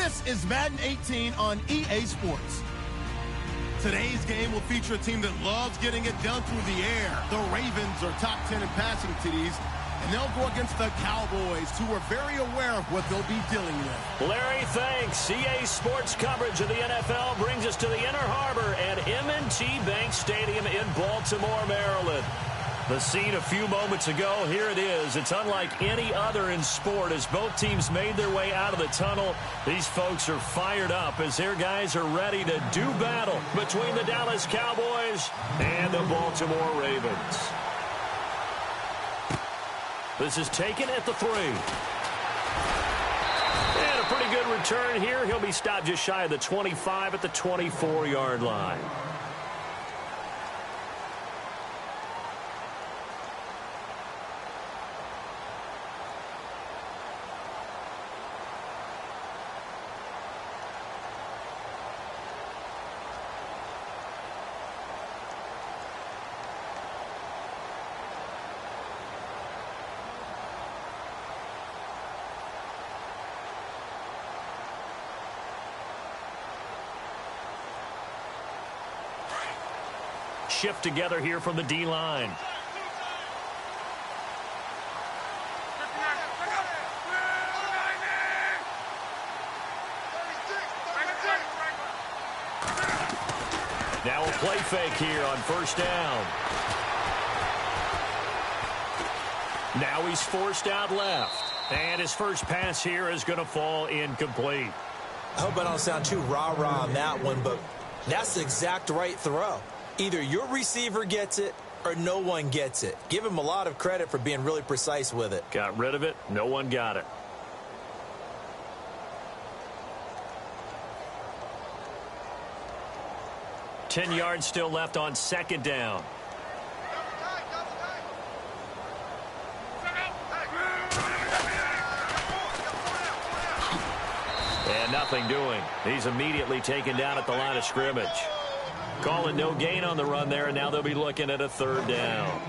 This is Madden 18 on EA Sports. Today's game will feature a team that loves getting it done through the air. The Ravens are top 10 in passing TDs, and they'll go against the Cowboys, who are very aware of what they'll be dealing with. Larry, thanks. EA Sports coverage of the NFL brings us to the Inner Harbor at M&T Bank Stadium in Baltimore, Maryland. The scene a few moments ago, here it is. It's unlike any other in sport as both teams made their way out of the tunnel. These folks are fired up as their guys are ready to do battle between the Dallas Cowboys and the Baltimore Ravens. This is taken at the 3. And a pretty good return here. He'll be stopped just shy of the 25 at the 24-yard line. Shift together here from the D-line. Now a play fake here on first down. Now he's forced out left. And his first pass here is going to fall incomplete. I hope I don't sound too rah-rah on that one, but that's the exact right throw. Either your receiver gets it or no one gets it. Give him a lot of credit for being really precise with it. Got rid of it. No one got it. Ten yards still left on second down. And nothing doing. He's immediately taken down at the line of scrimmage. Call it no gain on the run there, and now they'll be looking at a third down.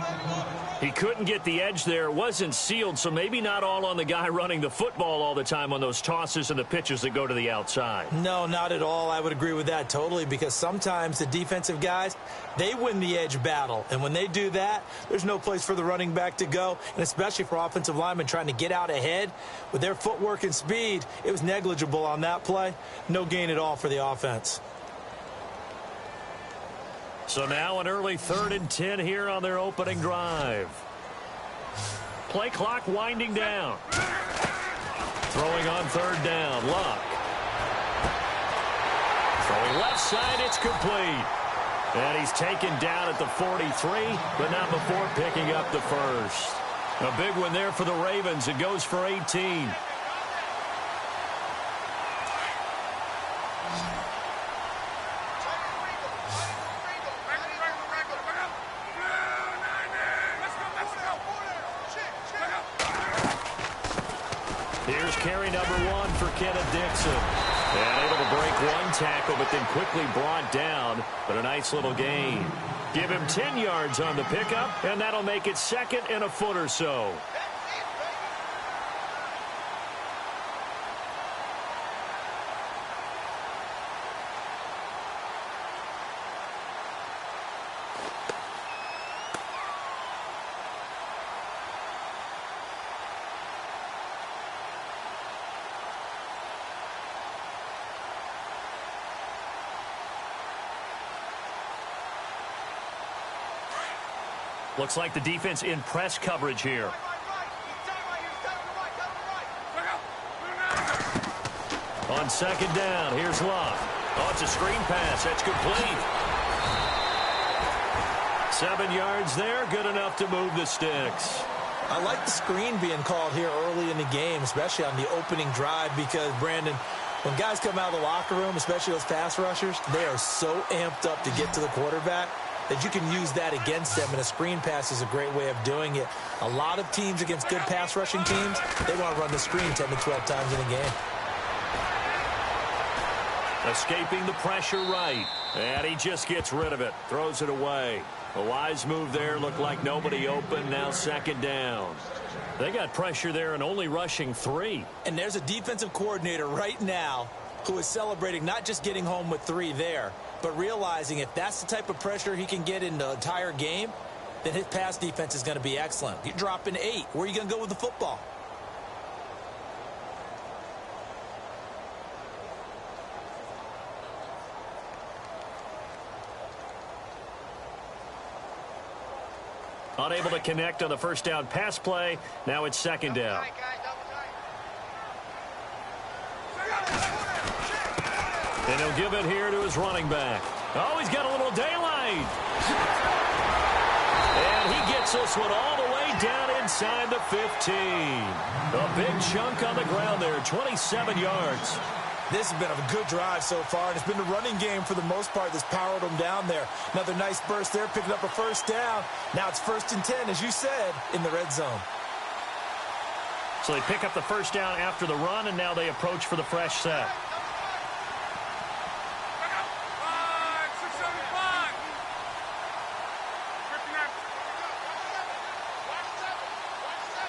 He couldn't get the edge there. It wasn't sealed, so maybe not all on the guy running the football all the time on those tosses and the pitches that go to the outside. No, not at all. I would agree with that totally, because sometimes the defensive guys, they win the edge battle. And when they do that, there's no place for the running back to go, and especially for offensive linemen trying to get out ahead. With their footwork and speed, it was negligible on that play. No gain at all for the offense. So now an early 3rd and 10 here on their opening drive. Play clock winding down. Throwing on 3rd down, Luck. Throwing left side, it's complete. And he's taken down at the 43, but not before picking up the first. A big one there for the Ravens. It goes for 18. Here's carry number 1 for Kenneth Dixon. And able to break one tackle, but then quickly brought down. But a nice little gain. Give him 10 yards on the pickup, and that'll make it 2nd and a foot or so. Looks like the defense in press coverage here. On 2nd down, here's Luck. Oh, it's a screen pass. That's complete. 7 yards there, good enough to move the sticks. I like the screen being called here early in the game, especially on the opening drive, because, Brandon, when guys come out of the locker room, especially those pass rushers, they are so amped up to get to the quarterback that you can use that against them, and a screen pass is a great way of doing it. A lot of teams against good pass rushing teams, they want to run the screen 10 to 12 times in a game. Escaping the pressure right, and he just gets rid of it, throws it away. A wise move there, looked like nobody open, now 2nd down. They got pressure there and only rushing 3. And there's a defensive coordinator right now who is celebrating not just getting home with 3 there, but realizing if that's the type of pressure he can get in the entire game, then his pass defense is going to be excellent. You're dropping 8. Where are you going to go with the football? Unable to connect on the first down pass play. Now it's second down. And he'll give it here to his running back. Oh, he's got a little daylight. And he gets this one all the way down inside the 15. A big chunk on the ground there, 27 yards. This has been a good drive so far, and it's been the running game for the most part that's powered them down there. Another nice burst there, picking up a first down. Now it's 1st and 10, as you said, in the red zone. So they pick up the first down after the run, and now they approach for the fresh set.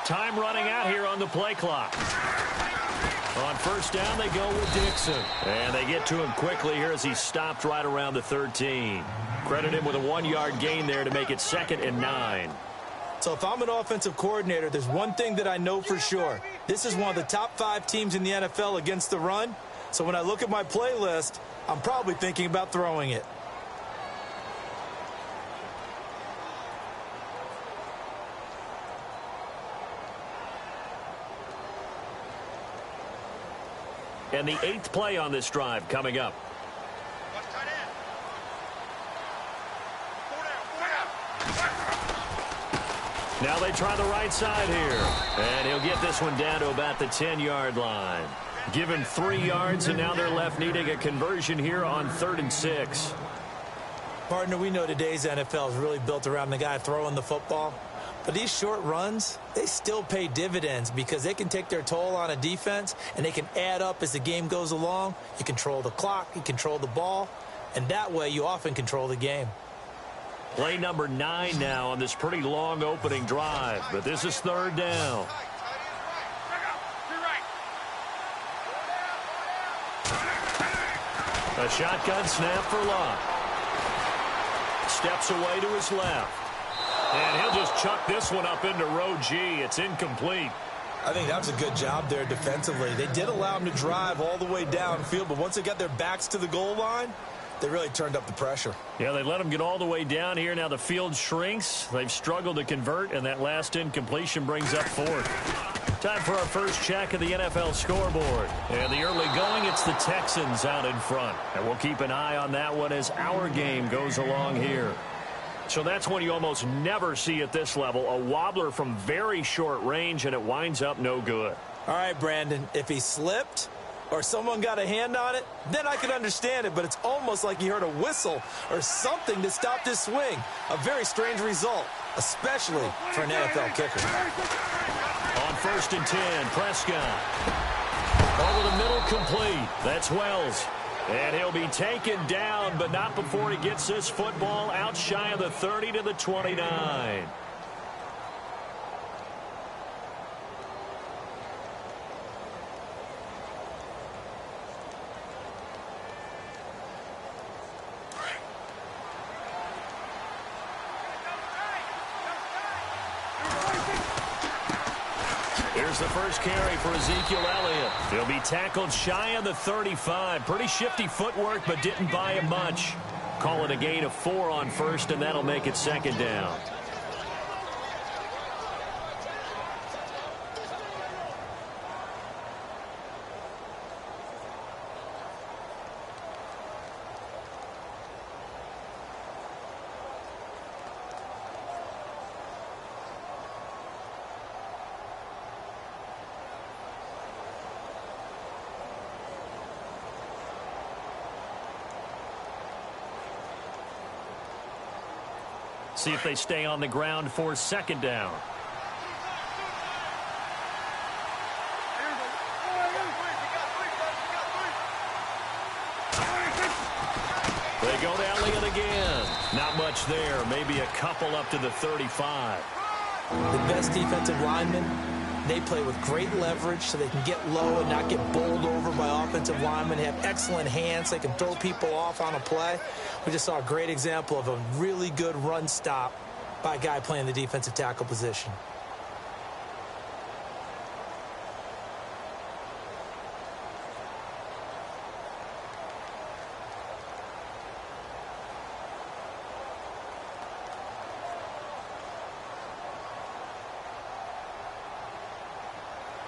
Time running out here on the play clock. On first down, they go with Dixon. And they get to him quickly here as he stopped right around the 13. Credit him with a 1-yard gain there to make it 2nd and 9. So if I'm an offensive coordinator, there's one thing that I know for sure. This is one of the top 5 teams in the NFL against the run. So when I look at my playlist, I'm probably thinking about throwing it. And the 8th play on this drive coming up. Now they try the right side here. And he'll get this one down to about the 10-yard line. Give him 3 yards, and now they're left needing a conversion here on 3rd and 6. Partner, we know today's NFL is really built around the guy throwing the football. But these short runs, they still pay dividends because they can take their toll on a defense, and they can add up as the game goes along. You control the clock, you control the ball, and that way you often control the game. Play number 9 now on this pretty long opening drive, but this is 3rd down. A shotgun snap for Locke. Steps away to his left. And he'll just chuck this one up into row G. It's incomplete. I think that was a good job there defensively. They did allow him to drive all the way downfield, but once they got their backs to the goal line, they really turned up the pressure. Yeah, they let him get all the way down here. Now the field shrinks. They've struggled to convert, and that last incompletion brings up 4th. Time for our first check of the NFL scoreboard. And the early going, it's the Texans out in front. And we'll keep an eye on that one as our game goes along here. So that's one you almost never see at this level. A wobbler from very short range, and it winds up no good. All right, Brandon, if he slipped or someone got a hand on it, then I can understand it, but it's almost like he heard a whistle or something that stopped his swing. A very strange result, especially for an NFL kicker. On 1st and 10, Prescott. Over the middle, complete. That's Wells. And he'll be taken down, but not before he gets this football out shy of the 30 to the 29. Here's the first carry for Ezekiel Elliott. He'll be tackled shy of the 35. Pretty shifty footwork, but didn't buy him much. Call it a gain of 4 on 1st, and that'll make it 2nd down. See if they stay on the ground for 2nd down. They go to Elliott again. Not much there. Maybe a couple up to the 35. The best defensive linemen, they play with great leverage so they can get low and not get bowled over by offensive linemen. They have excellent hands. They can throw people off on a play. We just saw a great example of a really good run stop by a guy playing the defensive tackle position.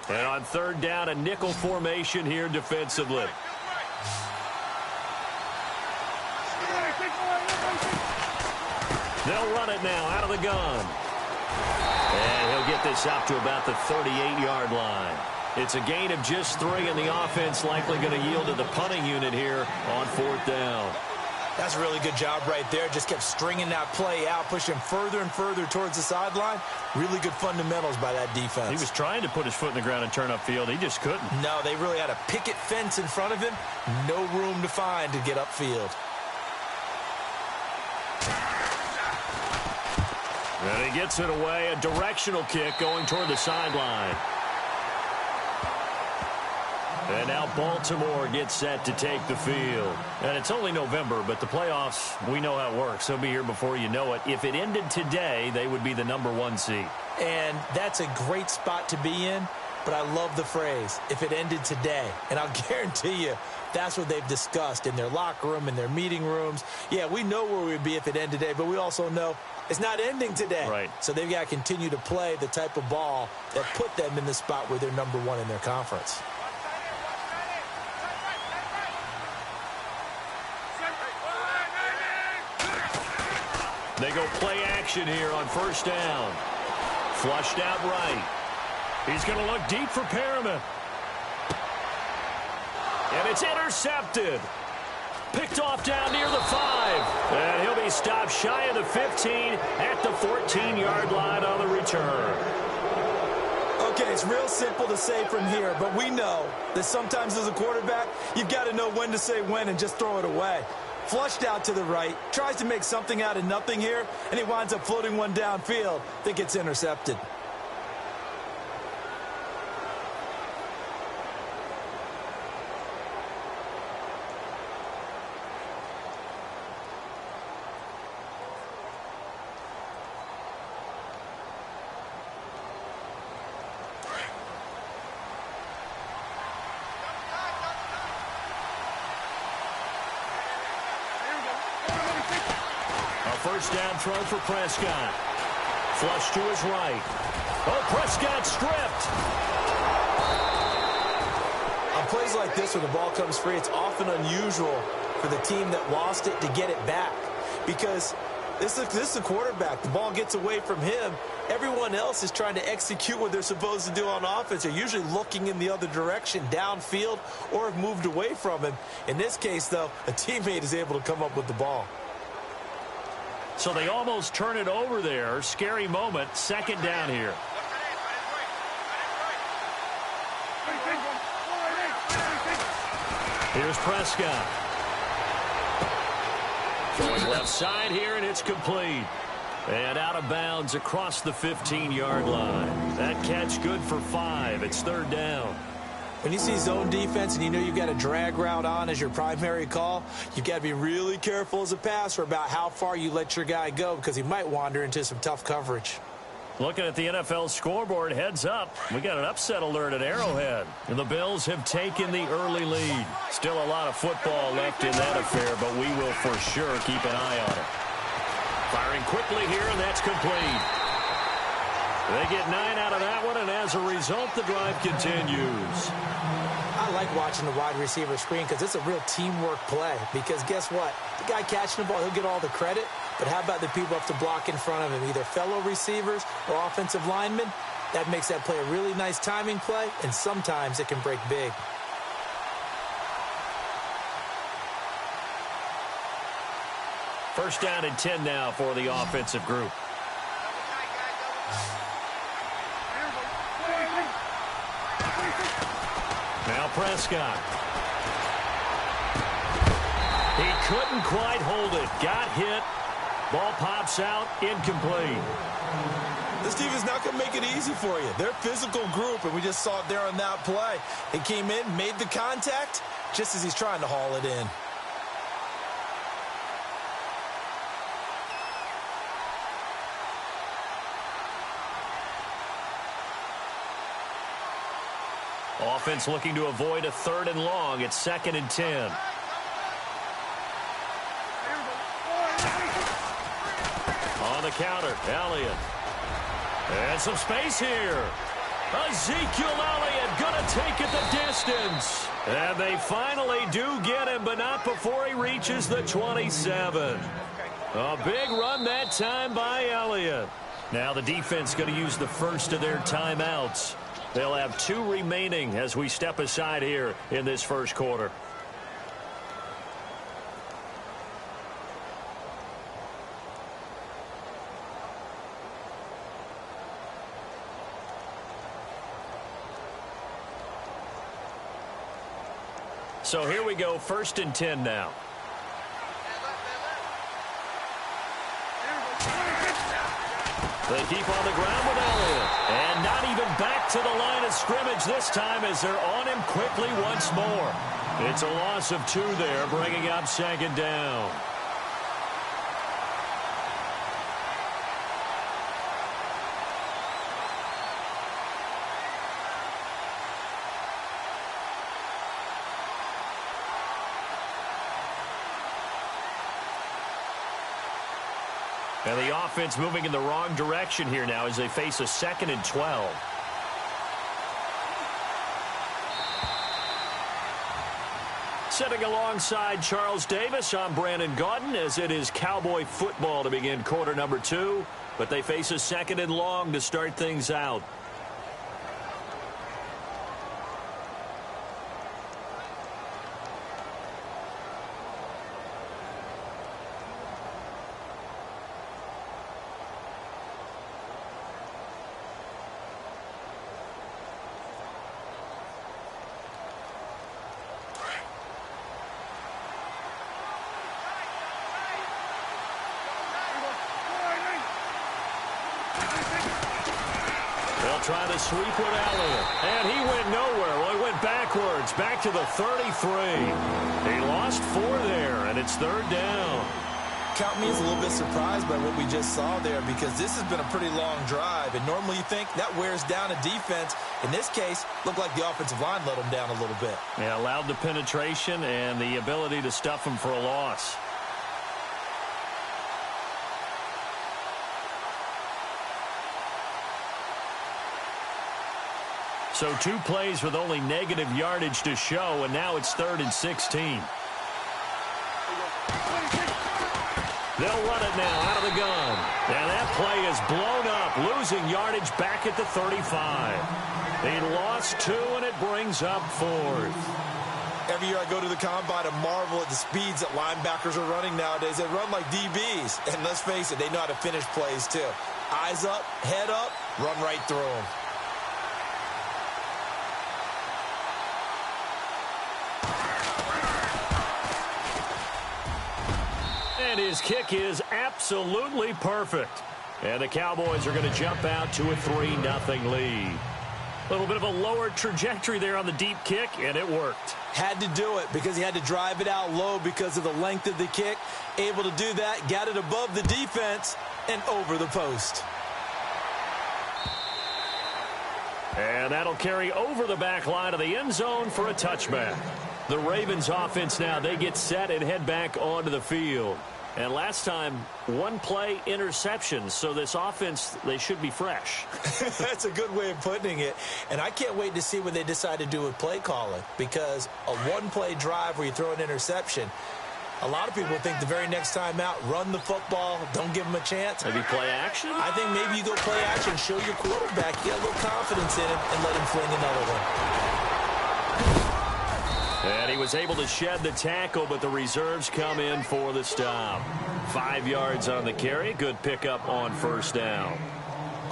And on third down, a nickel formation here defensively. They'll run it now out of the gun. And he'll get this out to about the 38-yard line. It's a gain of just 3, and the offense likely going to yield to the punting unit here on fourth down. That's a really good job right there. Just kept stringing that play out, pushing further and further towards the sideline. Really good fundamentals by that defense. He was trying to put his foot in the ground and turn upfield. He just couldn't. No, they really had a picket fence in front of him. No room to find to get upfield. And he gets it away. A directional kick going toward the sideline. And now Baltimore gets set to take the field. And it's only November, but the playoffs, we know how it works. They'll be here before you know it. If it ended today, they would be the #1 seed. And that's a great spot to be in, but I love the phrase, if it ended today. And I'll guarantee you, that's what they've discussed in their locker room, in their meeting rooms. Yeah, we know where we'd be if it ended today, but we also know it's not ending today. Right. So they've got to continue to play the type of ball that put them in the spot where they're #1 in their conference. They go play action here on first down. Flushed out right. He's going to look deep for Perriman. And it's intercepted. Picked off down near the 5. And he'll be stopped shy of the 15 at the 14-yard line on the return. Okay, it's real simple to say from here, but we know that sometimes as a quarterback, you've got to know when to say when and just throw it away. Flushed out to the right, tries to make something out of nothing here, and he winds up floating one downfield that gets intercepted. First down throw for Prescott. Flush to his right. Oh, Prescott stripped. On plays like this where the ball comes free, it's often unusual for the team that lost it to get it back. Because this is the quarterback. The ball gets away from him. Everyone else is trying to execute what they're supposed to do on offense. They're usually looking in the other direction, downfield, or have moved away from him. In this case, though, a teammate is able to come up with the ball. So they almost turn it over there. Scary moment. Second down here. Here's Prescott. Going left side here, and it's complete. And out of bounds across the 15-yard line. That catch good for 5. It's third down. When you see zone defense and you know you've got a drag route on as your primary call, you've got to be really careful as a passer about how far you let your guy go because he might wander into some tough coverage. Looking at the NFL scoreboard, heads up. We got an upset alert at Arrowhead. And the Bills have taken the early lead. Still a lot of football left in that affair, but we will for sure keep an eye on it. Firing quickly here, and that's complete. They get 9 out of that one, and as a result, the drive continues. I like watching the wide receiver screen because it's a real teamwork play. Because guess what? The guy catching the ball, he'll get all the credit. But how about the people up to block in front of him, either fellow receivers or offensive linemen? That makes that play a really nice timing play, and sometimes it can break big. First down and 10 now for the offensive group. Now Prescott. He couldn't quite hold it. Got hit. Ball pops out. Incomplete. This defense not going to make it easy for you. They're a physical group, and we just saw it there on that play. He came in, made the contact, just as he's trying to haul it in. Offense looking to avoid a 3rd and long. It's 2nd and 10. On the counter, Elliott. And some space here. Ezekiel Elliott going to take it the distance. And they finally do get him, but not before he reaches the 27. A big run that time by Elliott. Now the defense going to use the first of their timeouts. They'll have 2 remaining as we step aside here in this first quarter. So here we go, 1st and 10 now. They keep on the ground with Elliott. And not even back to the line of scrimmage this time as they're on him quickly once more. It's a loss of 2 there, bringing up 2nd down. And the offense moving in the wrong direction here now as they face a 2nd and 12. Sitting alongside Charles Davis, I'm Brandon Gaudin as it is Cowboy football to begin quarter number 2. But they face a 2nd and long to start things out. Trying to sweep with Elliott. And he went nowhere. Well, he went backwards. Back to the 33. He lost 4 there, and it's 3rd down. Count me as a little bit surprised by what we just saw there because this has been a pretty long drive. And normally you think that wears down a defense. In this case, looked like the offensive line let them down a little bit. Yeah, allowed the penetration and the ability to stuff them for a loss. So 2 plays with only negative yardage to show, and now it's 3rd and 16. They'll run it now out of the gun. And that play is blown up, losing yardage back at the 35. They lost 2, and it brings up 4th. Every year I go to the combine and marvel at the speeds that linebackers are running nowadays. They run like DBs. And let's face it, they know how to finish plays too. Eyes up, head up, run right through them. And his kick is absolutely perfect. And the Cowboys are going to jump out to a 3-0 lead. A little bit of a lower trajectory there on the deep kick, and it worked. Had to do it because he had to drive it out low because of the length of the kick. Able to do that, got it above the defense, and over the post. And that'll carry over the back line of the end zone for a touchback. The Ravens offense now, they get set and head back onto the field. And last time, 1 play interception. So this offense, they should be fresh. That's a good way of putting it. And I can't wait to see what they decide to do with play calling. Because a 1-play drive where you throw an interception, a lot of people think the very next time out, run the football, don't give them a chance. Maybe play action? I think maybe you go play action, show your quarterback, get a little confidence in him, and let him fling another one. And he was able to shed the tackle, but the reserves come in for the stop. 5 yards on the carry. Good pickup on 1st down.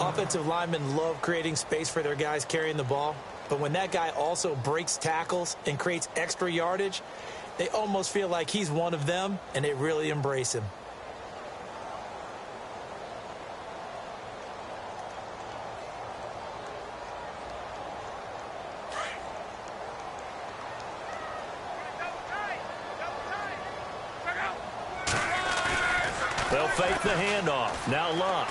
Offensive linemen love creating space for their guys carrying the ball. But when that guy also breaks tackles and creates extra yardage, they almost feel like he's one of them, and they really embrace him. They'll fake the handoff. Now Luck.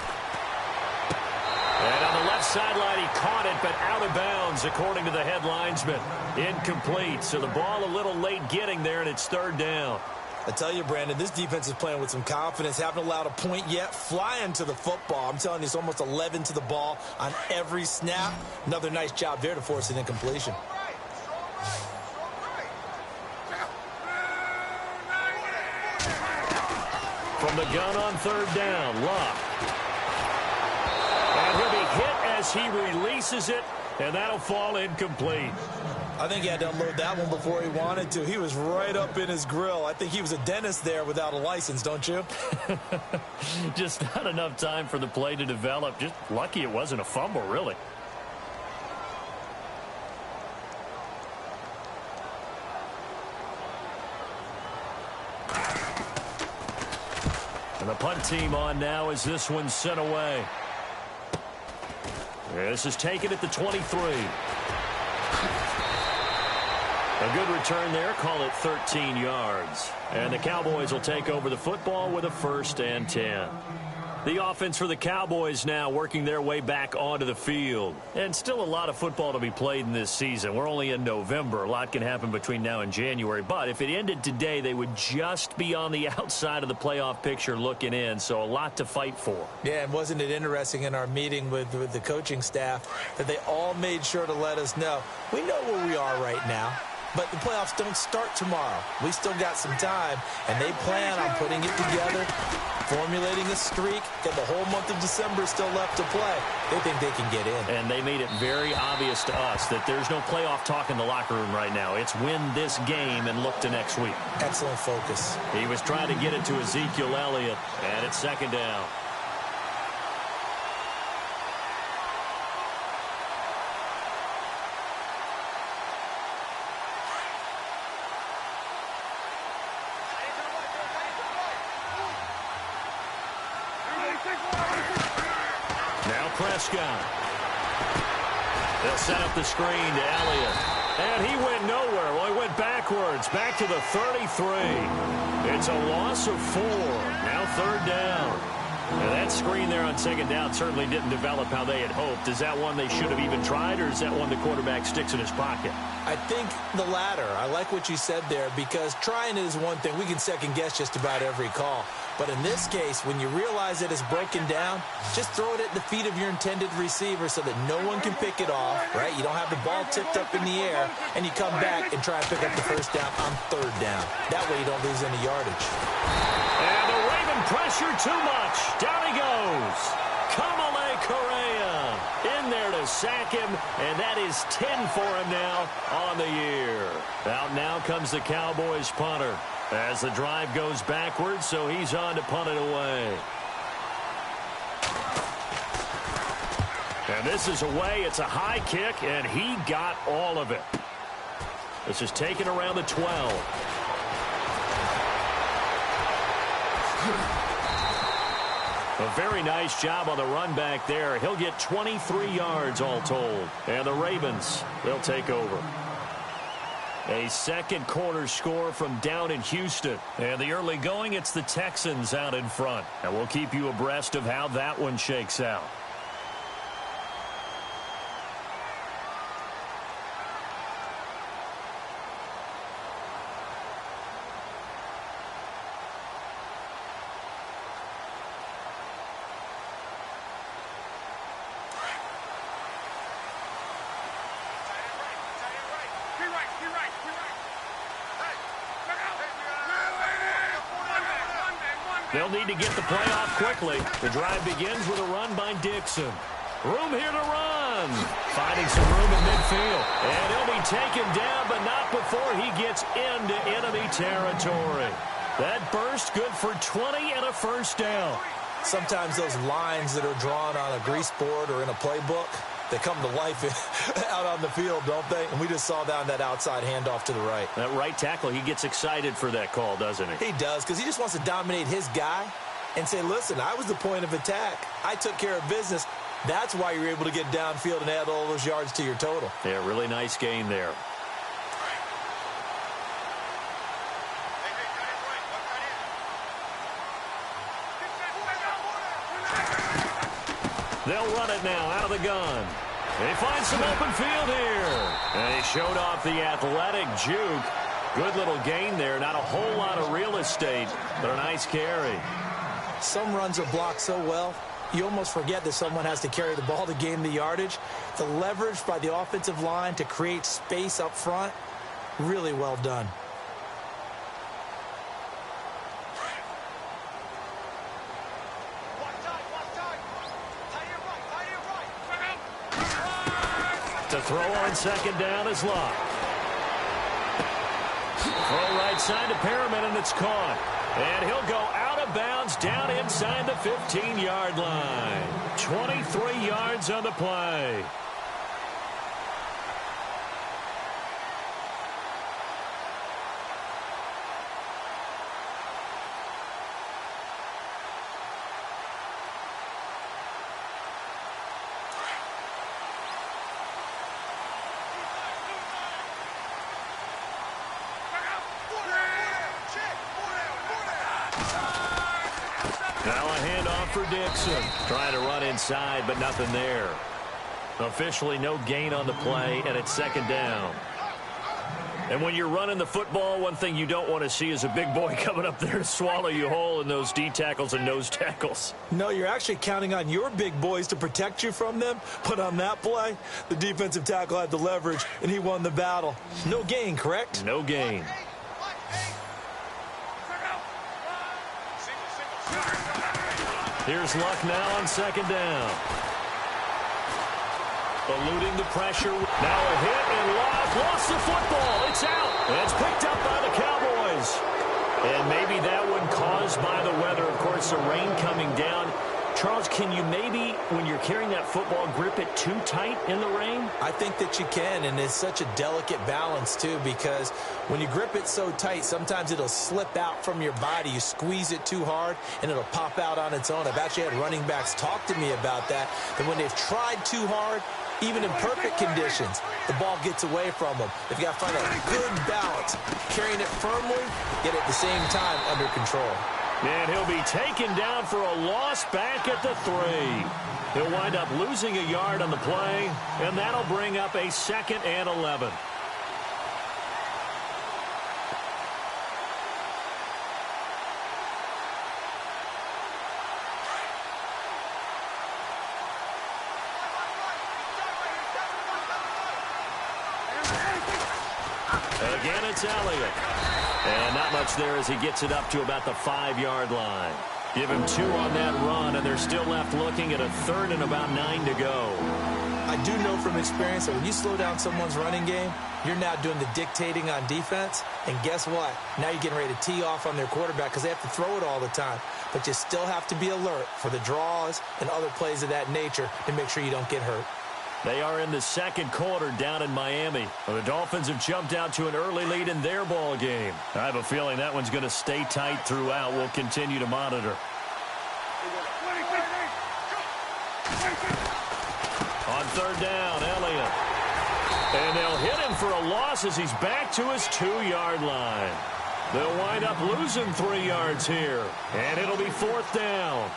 And on the left sideline, he caught it, but out of bounds, according to the head linesman. Incomplete, so the ball a little late getting there, and it's third down. I tell you, Brandon, this defense is playing with some confidence. Haven't allowed a point yet. Flying to the football. I'm telling you, it's almost 11 to the ball on every snap. Another nice job there to force an incompletion. From the gun on third down, Luck. And he'll be hit as he releases it, and that'll fall incomplete. I think he had to unload that one before he wanted to. He was right up in his grill. I think he was a dentist there without a license, don't you? Just not enough time for the play to develop. Just lucky it wasn't a fumble, really. And the punt team on now as this one's sent away. This is taken at the 23. A good return there. Call it 13 yards. And the Cowboys will take over the football with a 1st and 10. The offense for the Cowboys now working their way back onto the field. And still a lot of football to be played in this season. We're only in November. A lot can happen between now and January. But if it ended today, they would just be on the outside of the playoff picture looking in. So a lot to fight for. Yeah, and wasn't it interesting in our meeting with the coaching staff that they all made sure to let us know, we know where we are right now. But the playoffs don't start tomorrow. We still got some time, and they plan on putting it together, formulating a streak, got the whole month of December still left to play. They think they can get in. And they made it very obvious to us that there's no playoff talk in the locker room right now. It's win this game and look to next week. Excellent focus. He was trying to get it to Ezekiel Elliott, and it's second down. Prescott. They'll set up the screen to Elliott. And he went nowhere. Well, he went backwards. Back to the 33. It's a loss of 4. Now third down. Now that screen there on second down certainly didn't develop how they had hoped. Is that one they should have even tried, or is that one the quarterback sticks in his pocket? I think the latter. I like what you said there, because trying it is one thing. We can second guess just about every call. But in this case, when you realize that it's broken down, just throw it at the feet of your intended receiver so that no one can pick it off, right? You don't have the ball tipped up in the air, and you come back and try and pick up the first down on third down. That way you don't lose any yardage. And the Raven pressure too much. Down he goes. Kamale Correa in there to sack him, and that is 10 for him now on the year. Out now comes the Cowboys punter as the drive goes backwards, so he's on to punt it away. And this is away. It's a high kick, and he got all of it. This is taken around the 12. A very nice job on the run back there. He'll get 23 yards all told. And the Ravens, they'll take over. A second quarter score from down in Houston. And the early going, it's the Texans out in front. And we'll keep you abreast of how that one shakes out. They'll need to get the play off quickly. The drive begins with a run by Dixon. Room here to run. Finding some room in midfield. And he'll be taken down, but not before he gets into enemy territory. That burst good for 20 and a first down. Sometimes those lines that are drawn on a grease board or in a playbook, they come to life out on the field, don't they? And we just saw down that outside handoff to the right. That right tackle, he gets excited for that call, doesn't he? He does, because he just wants to dominate his guy and say, listen, I was the point of attack. I took care of business. That's why you're able to get downfield and add all those yards to your total. Yeah, really nice gain there. They'll run it now out of the gun. They find some open field here. And he showed off the athletic juke. Good little gain there. Not a whole lot of real estate, but a nice carry. Some runs are blocked so well, you almost forget that someone has to carry the ball to gain the yardage. The leverage by the offensive line to create space up front, really well done. To throw on second down is Locke. Throw right side to Perriman, and it's caught. And he'll go out of bounds down inside the 15-yard line. 23 yards on the play. Now a handoff for Dixon. Trying to run inside, but nothing there. Officially no gain on the play, and it's second down. And when you're running the football, one thing you don't want to see is a big boy coming up there to swallow you whole in those D tackles and nose tackles. No, you're actually counting on your big boys to protect you from them. But on that play, the defensive tackle had the leverage, and he won the battle. No gain, correct? No gain. Here's Luck now on second down. Eluding the pressure. Now a hit, and Luck lost the football. It's out. And it's picked up by the Cowboys. And maybe that one caused by the weather. Of course, the rain coming down. Charles, can you maybe, when you're carrying that football, grip it too tight in the rain? I think that you can, and it's such a delicate balance, too, because when you grip it so tight, sometimes it'll slip out from your body. You squeeze it too hard, and it'll pop out on its own. I've actually had running backs talk to me about that when they've tried too hard, even in perfect conditions, the ball gets away from them. They've got to find a good balance, carrying it firmly, yet at the same time under control. And he'll be taken down for a loss back at the 3. He'll wind up losing a yard on the play, and that'll bring up a 2nd and 11. Again, it's Elliott. And not much there as he gets it up to about the 5-yard line. Give him 2 on that run, and they're still left looking at a 3rd and about 9 to go. I do know from experience that when you slow down someone's running game, you're now doing the dictating on defense. And guess what? Now you're getting ready to tee off on their quarterback because they have to throw it all the time. But you still have to be alert for the draws and other plays of that nature to make sure you don't get hurt. They are in the 2nd quarter down in Miami. Well, the Dolphins have jumped out to an early lead in their ball game. I have a feeling that one's going to stay tight throughout. We'll continue to monitor. On 3rd down, Elliott. And they'll hit him for a loss as he's back to his 2-yard line. They'll wind up losing 3 yards here. And it'll be 4th down.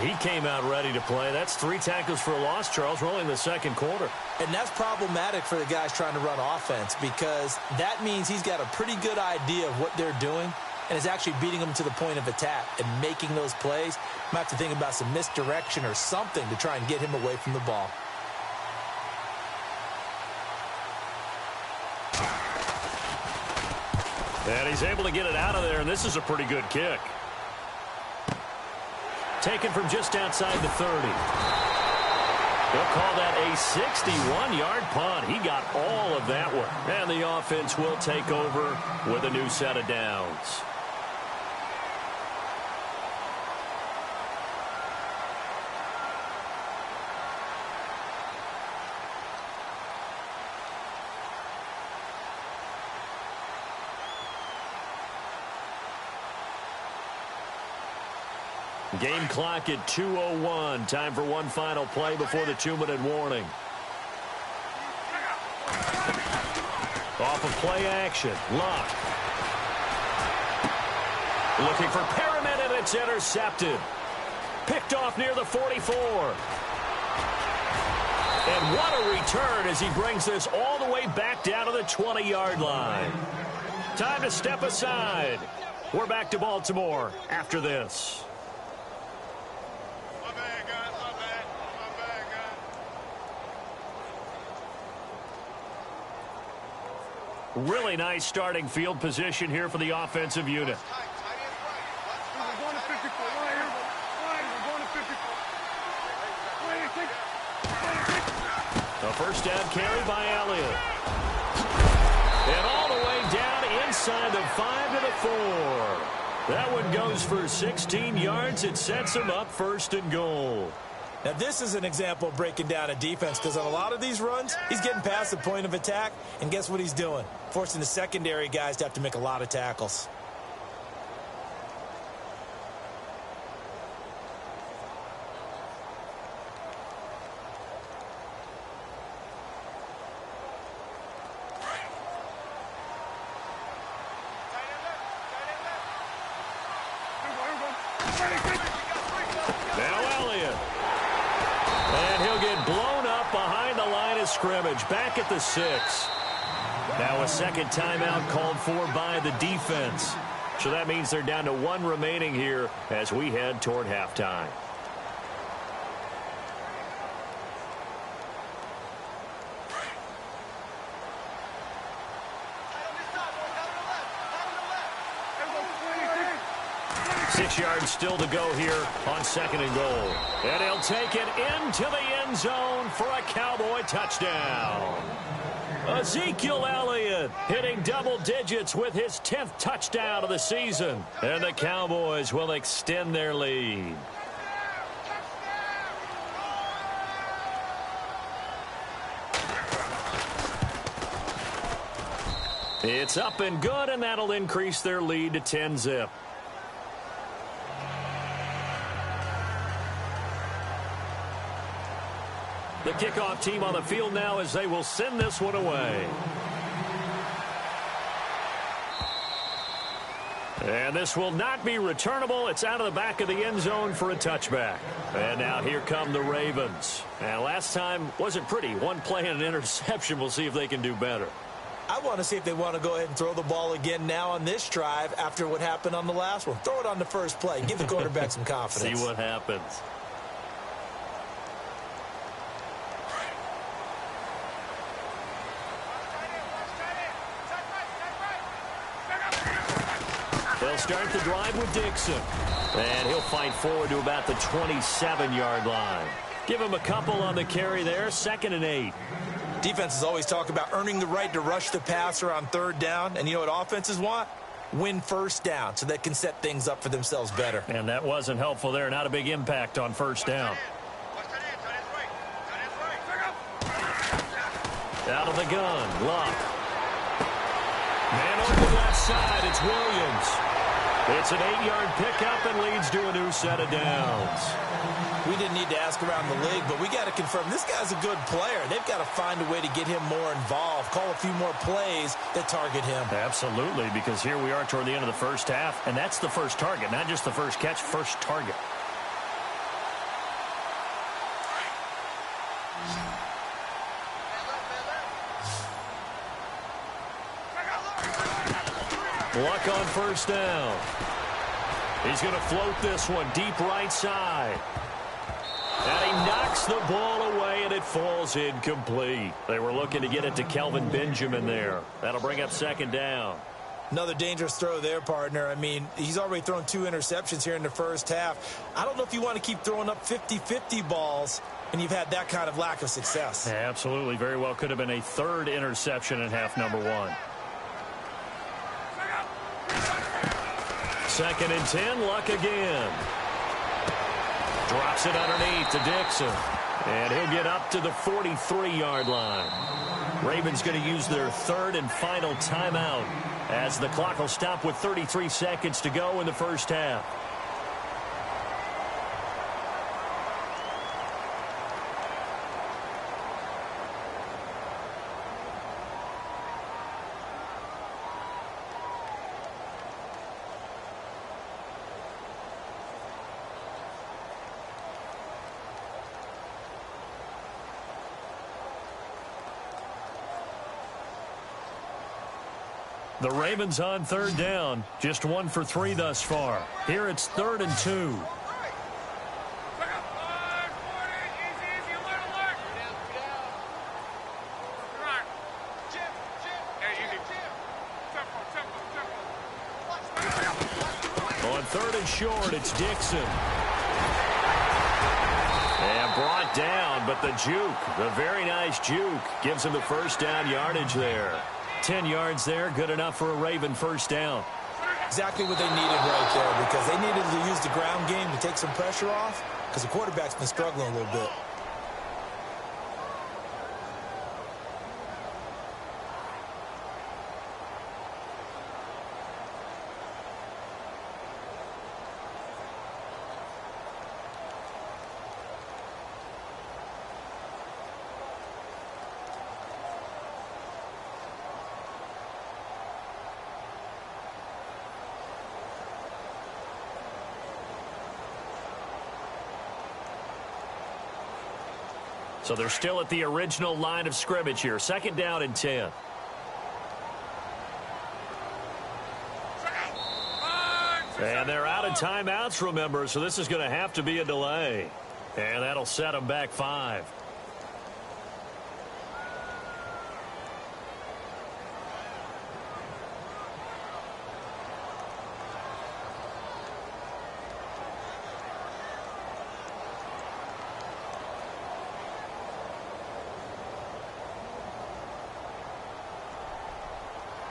He came out ready to play. That's 3 tackles for a loss, Charles. We're only in the 2nd quarter. And that's problematic for the guys trying to run offense because that means he's got a pretty good idea of what they're doing and is actually beating them to the point of attack and making those plays. Might have to think about some misdirection or something to try and get him away from the ball. And he's able to get it out of there, and this is a pretty good kick. Taken from just outside the 30. They'll call that a 61-yard punt. He got all of that one. And the offense will take over with a new set of downs. Game clock at 2:01. Time for one final play before the 2-minute warning. Off of play action. Luck. Looking for Perriman, and it's intercepted. Picked off near the 44. And what a return as he brings this all the way back down to the 20-yard line. Time to step aside. We're back to Baltimore after this. My bad, guys. My bad. My bad, guys. Really nice starting field position here for the offensive unit. We're going to 54. We're going to 54. A first down carry by Elliott. And all the way down inside the 5 to the 4. That one goes for 16 yards. It sets him up 1st and goal. Now, this is an example of breaking down a defense because on a lot of these runs, he's getting past the point of attack, and guess what he's doing? Forcing the secondary guys to have to make a lot of tackles. Now Elliott. And he'll get blown up behind the line of scrimmage, back at the 6. Now a second timeout called for by the defense. So that means they're down to 1 remaining here as we head toward halftime. Yards still to go here on 2nd and goal. And he'll take it into the end zone for a Cowboy touchdown. Ezekiel Elliott hitting double digits with his 10th touchdown of the season. And the Cowboys will extend their lead. It's up and good, and that'll increase their lead to 10-zip. The kickoff team on the field now as they will send this one away. And this will not be returnable. It's out of the back of the end zone for a touchback. And now here come the Ravens. And last time wasn't pretty. 1 play and an interception. We'll see if they can do better. I want to see if they want to go ahead and throw the ball again now on this drive after what happened on the last one. Throw it on the first play. Give the quarterback some confidence. See what happens. They'll start the drive with Dixon. And he'll fight forward to about the 27-yard line. Give him a couple on the carry there. 2nd and 8. Defenses always talk about earning the right to rush the passer on 3rd down. And you know what offenses want? Win 1st down so they can set things up for themselves better. And that wasn't helpful there. Not a big impact on 1st down. Out of the gun. Luck. Man over the left side. It's Williams. It's an 8-yard pickup and leads to a new set of downs. We didn't need to ask around the league, but we got to confirm this guy's a good player. They've got to find a way to get him more involved, call a few more plays that target him. Absolutely, because here we are toward the end of the first half, and that's the first target, not just the first catch, first target. Luck on 1st down. He's going to float this one deep right side. And he knocks the ball away, and it falls incomplete. They were looking to get it to Kelvin Benjamin there. That'll bring up 2nd down. Another dangerous throw there, partner. I mean, he's already thrown 2 interceptions here in the first half. I don't know if you want to keep throwing up 50-50 balls, and you've had that kind of lack of success. Yeah, absolutely. Very well could have been a 3rd interception in half number 1. 2nd and 10, Luck again. Drops it underneath to Dixon. And he'll get up to the 43-yard line. Ravens going to use their 3rd and final timeout as the clock will stop with 33 seconds to go in the first half. The Ravens on third down. Just 1 for 3 thus far. Here it's 3rd and 2. On 3rd and short, it's Dixon. And brought down, but the juke, the very nice juke, gives him the first down yardage there. 10 yards there, good enough for a Raven first down. Exactly what they needed right there, because they needed to use the ground game to take some pressure off, because the quarterback's been struggling a little bit. So they're still at the original line of scrimmage here. 2nd down and 10. And they're out of timeouts, remember, so this is going to have to be a delay. And that'll set them back 5.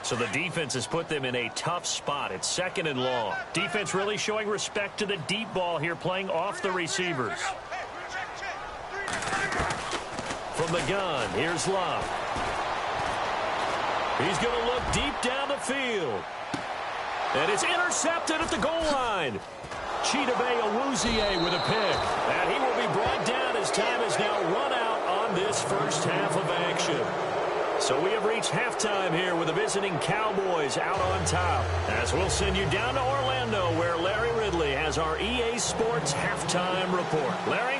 So the defense has put them in a tough spot. It's 2nd and long. Defense really showing respect to the deep ball here, playing off the receivers. From the gun, here's Love. He's going to look deep down the field. And it's intercepted at the goal line. Chidobe Awuzie with a pick. And he will be brought down as time has now run out on this first half of action. So we have reached halftime here with the visiting Cowboys out on top. As we'll send you down to Orlando, where Larry Ridley has our EA Sports halftime report. Larry?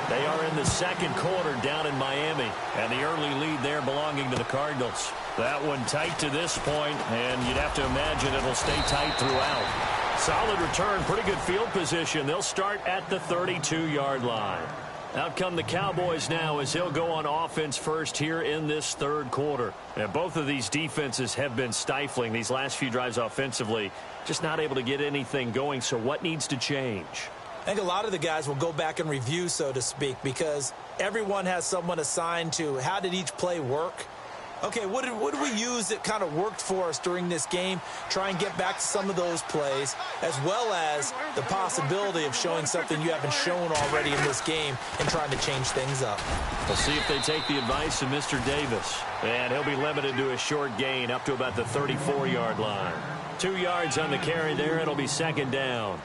They are in the 2nd quarter down in Miami, and the early lead there belonging to the Cardinals. That one tight to this point, and you'd have to imagine it'll stay tight throughout. Solid return, pretty good field position. They'll start at the 32-yard line. Out come the Cowboys now as he'll go on offense first here in this 3rd quarter. And both of these defenses have been stifling these last few drives offensively. Just not able to get anything going, so what needs to change? I think a lot of the guys will go back and review, so to speak, because everyone has someone assigned to how did each play work. Okay, what did we use that kind of worked for us during this game? Try and get back to some of those plays, as well as the possibility of showing something you haven't shown already in this game and trying to change things up. We'll see if they take the advice of Mr. Davis. And he'll be limited to a short gain up to about the 34-yard line. 2 yards on the carry there. It'll be 2nd down.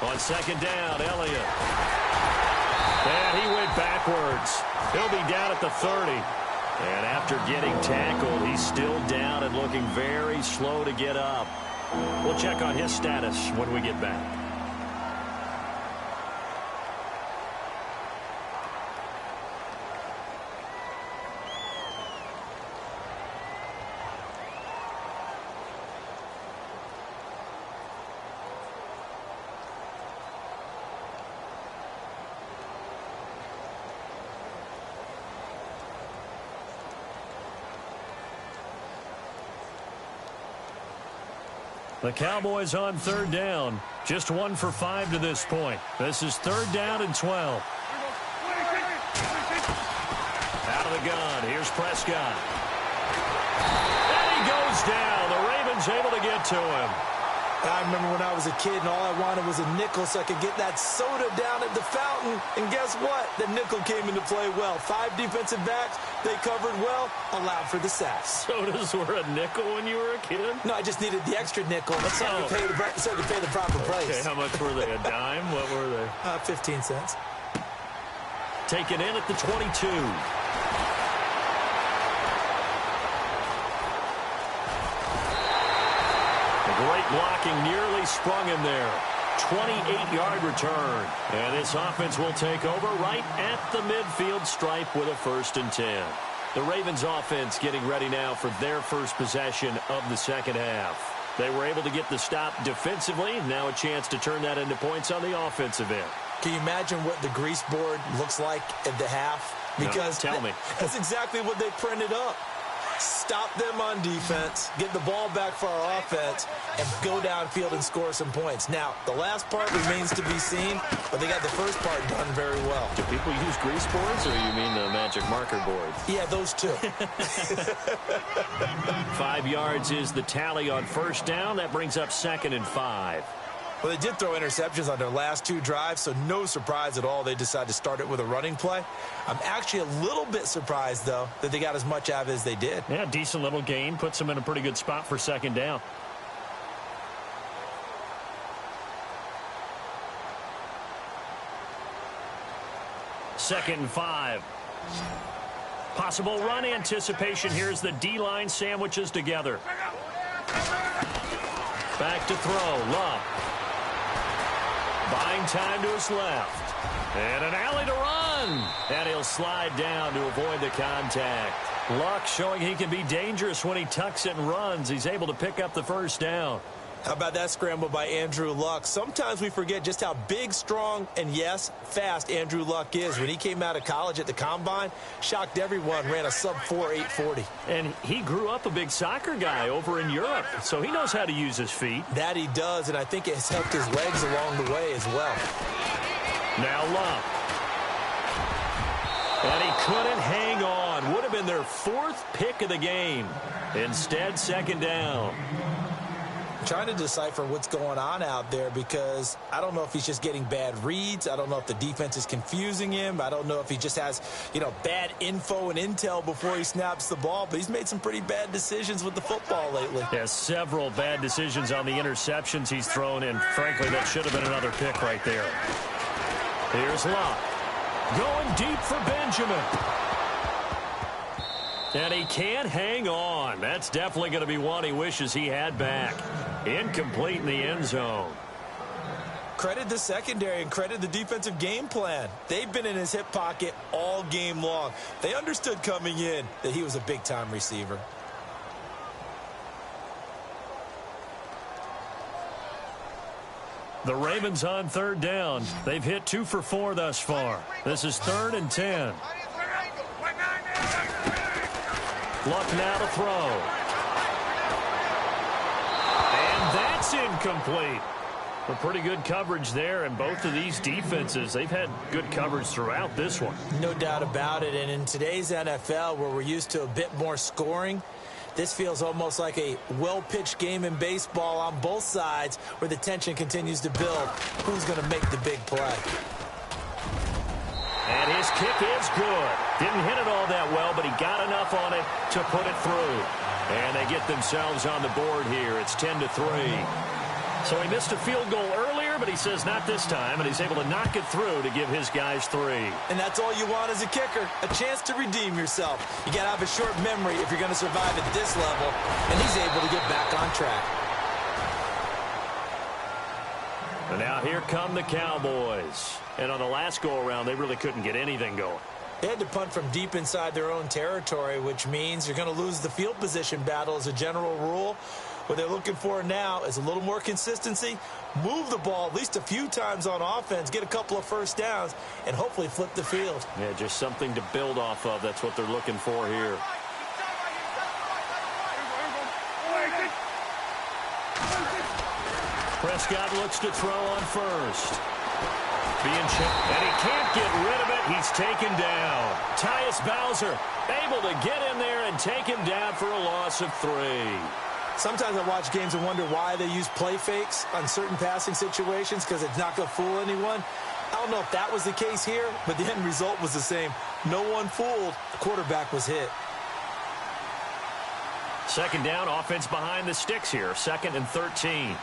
On 2nd down, Elliott. And he went backwards. He'll be down at the 30. And after getting tackled, he's still down and looking very slow to get up. We'll check on his status when we get back. The Cowboys on 3rd down. Just 1 for 5 to this point. This is 3rd down and 12. Out of the gun. Here's Prescott. And he goes down. The Ravens able to get to him. I remember when I was a kid and all I wanted was a nickel so I could get that soda down at the fountain. And guess what? The nickel came into play well. 5 defensive backs. They covered well. Allowed for the sacks. Sodas were a nickel when you were a kid? No, I just needed the extra nickel so I could pay the proper price. Okay, how much were they? A dime? What were they? 15 cents. taken in at the 22. Great blocking, nearly sprung him there. 28-yard return. And this offense will take over right at the midfield stripe with a 1st and 10. The Ravens offense getting ready now for their first possession of the second half. They were able to get the stop defensively. Now a chance to turn that into points on the offensive end. Can you imagine what the grease board looks like at the half? Because no, tell me. That's exactly what they printed up. Stop them on defense, get the ball back for our offense, and go downfield and score some points. Now, the last part remains to be seen, but they got the first part done very well. Do people use grease boards, or you mean the magic marker boards? Yeah, those two. 5 yards is the tally on 1st down. That brings up 2nd and 5. Well, they did throw interceptions on their last 2 drives, so no surprise at all they decided to start it with a running play. I'm actually a little bit surprised, though, that they got as much out of it as they did. Yeah, decent little gain. Puts them in a pretty good spot for 2nd down. Second and 5. Possible run anticipation. Here's the D-line sandwiches together. Back to throw. Love. Buying time to his left. And an alley to run. And he'll slide down to avoid the contact. Luck showing he can be dangerous when he tucks it and runs. He's able to pick up the 1st down. How about that scramble by Andrew Luck? Sometimes we forget just how big, strong, and, yes, fast Andrew Luck is. When he came out of college at the Combine, shocked everyone, ran a sub-4 840. And he grew up a big soccer guy over in Europe, so he knows how to use his feet. That he does, and I think it has helped his legs along the way as well. Now Luck. And he couldn't hang on. Would have been their 4th pick of the game. Instead, 2nd down. Trying to decipher what's going on out there because I don't know if he's just getting bad reads. I don't know if the defense is confusing him. I don't know if he just has, bad info and intel before he snaps the ball. But he's made some pretty bad decisions with the football lately. Yeah, several bad decisions on the interceptions he's thrown, and frankly, that should have been another pick right there. Here's Luck. Going deep for Benjamin. And he can't hang on. That's definitely going to be one he wishes he had back. Incomplete in the end zone. Credit the secondary and credit the defensive game plan. They've been in his hip pocket all game long. They understood coming in that he was a big-time receiver. The Ravens on 3rd down. They've hit 2 for 4 thus far. This is 3rd and 10. Luck now to throw. And that's incomplete. A pretty good coverage there, and both of these defenses, they've had good coverage throughout this one. No doubt about it, and in today's NFL, where we're used to a bit more scoring, this feels almost like a well-pitched game in baseball on both sides where the tension continues to build. Who's going to make the big play? And his kick is good. Didn't hit it all that well, but he got enough on it to put it through. And they get themselves on the board here. It's 10-3. So he missed a field goal earlier, but he says not this time, and he's able to knock it through to give his guys 3. And that's all you want as a kicker, a chance to redeem yourself. You got to have a short memory if you're going to survive at this level, and he's able to get back on track. And now here come the Cowboys. And on the last go-around, they really couldn't get anything going. They had to punt from deep inside their own territory, which means you're going to lose the field position battle as a general rule. What they're looking for now is a little more consistency, move the ball at least a few times on offense, get a couple of 1st downs, and hopefully flip the field. Yeah, just something to build off of. That's what they're looking for here. Prescott looks to throw on 1st. Being checked, and he can't get rid of it. He's taken down. Tyus Bowser able to get in there and take him down for a loss of 3. Sometimes I watch games and wonder why they use play fakes on certain passing situations because it's not going to fool anyone. I don't know if that was the case here, but the end result was the same. No one fooled. The quarterback was hit. 2nd down, offense behind the sticks here. 2nd and 13.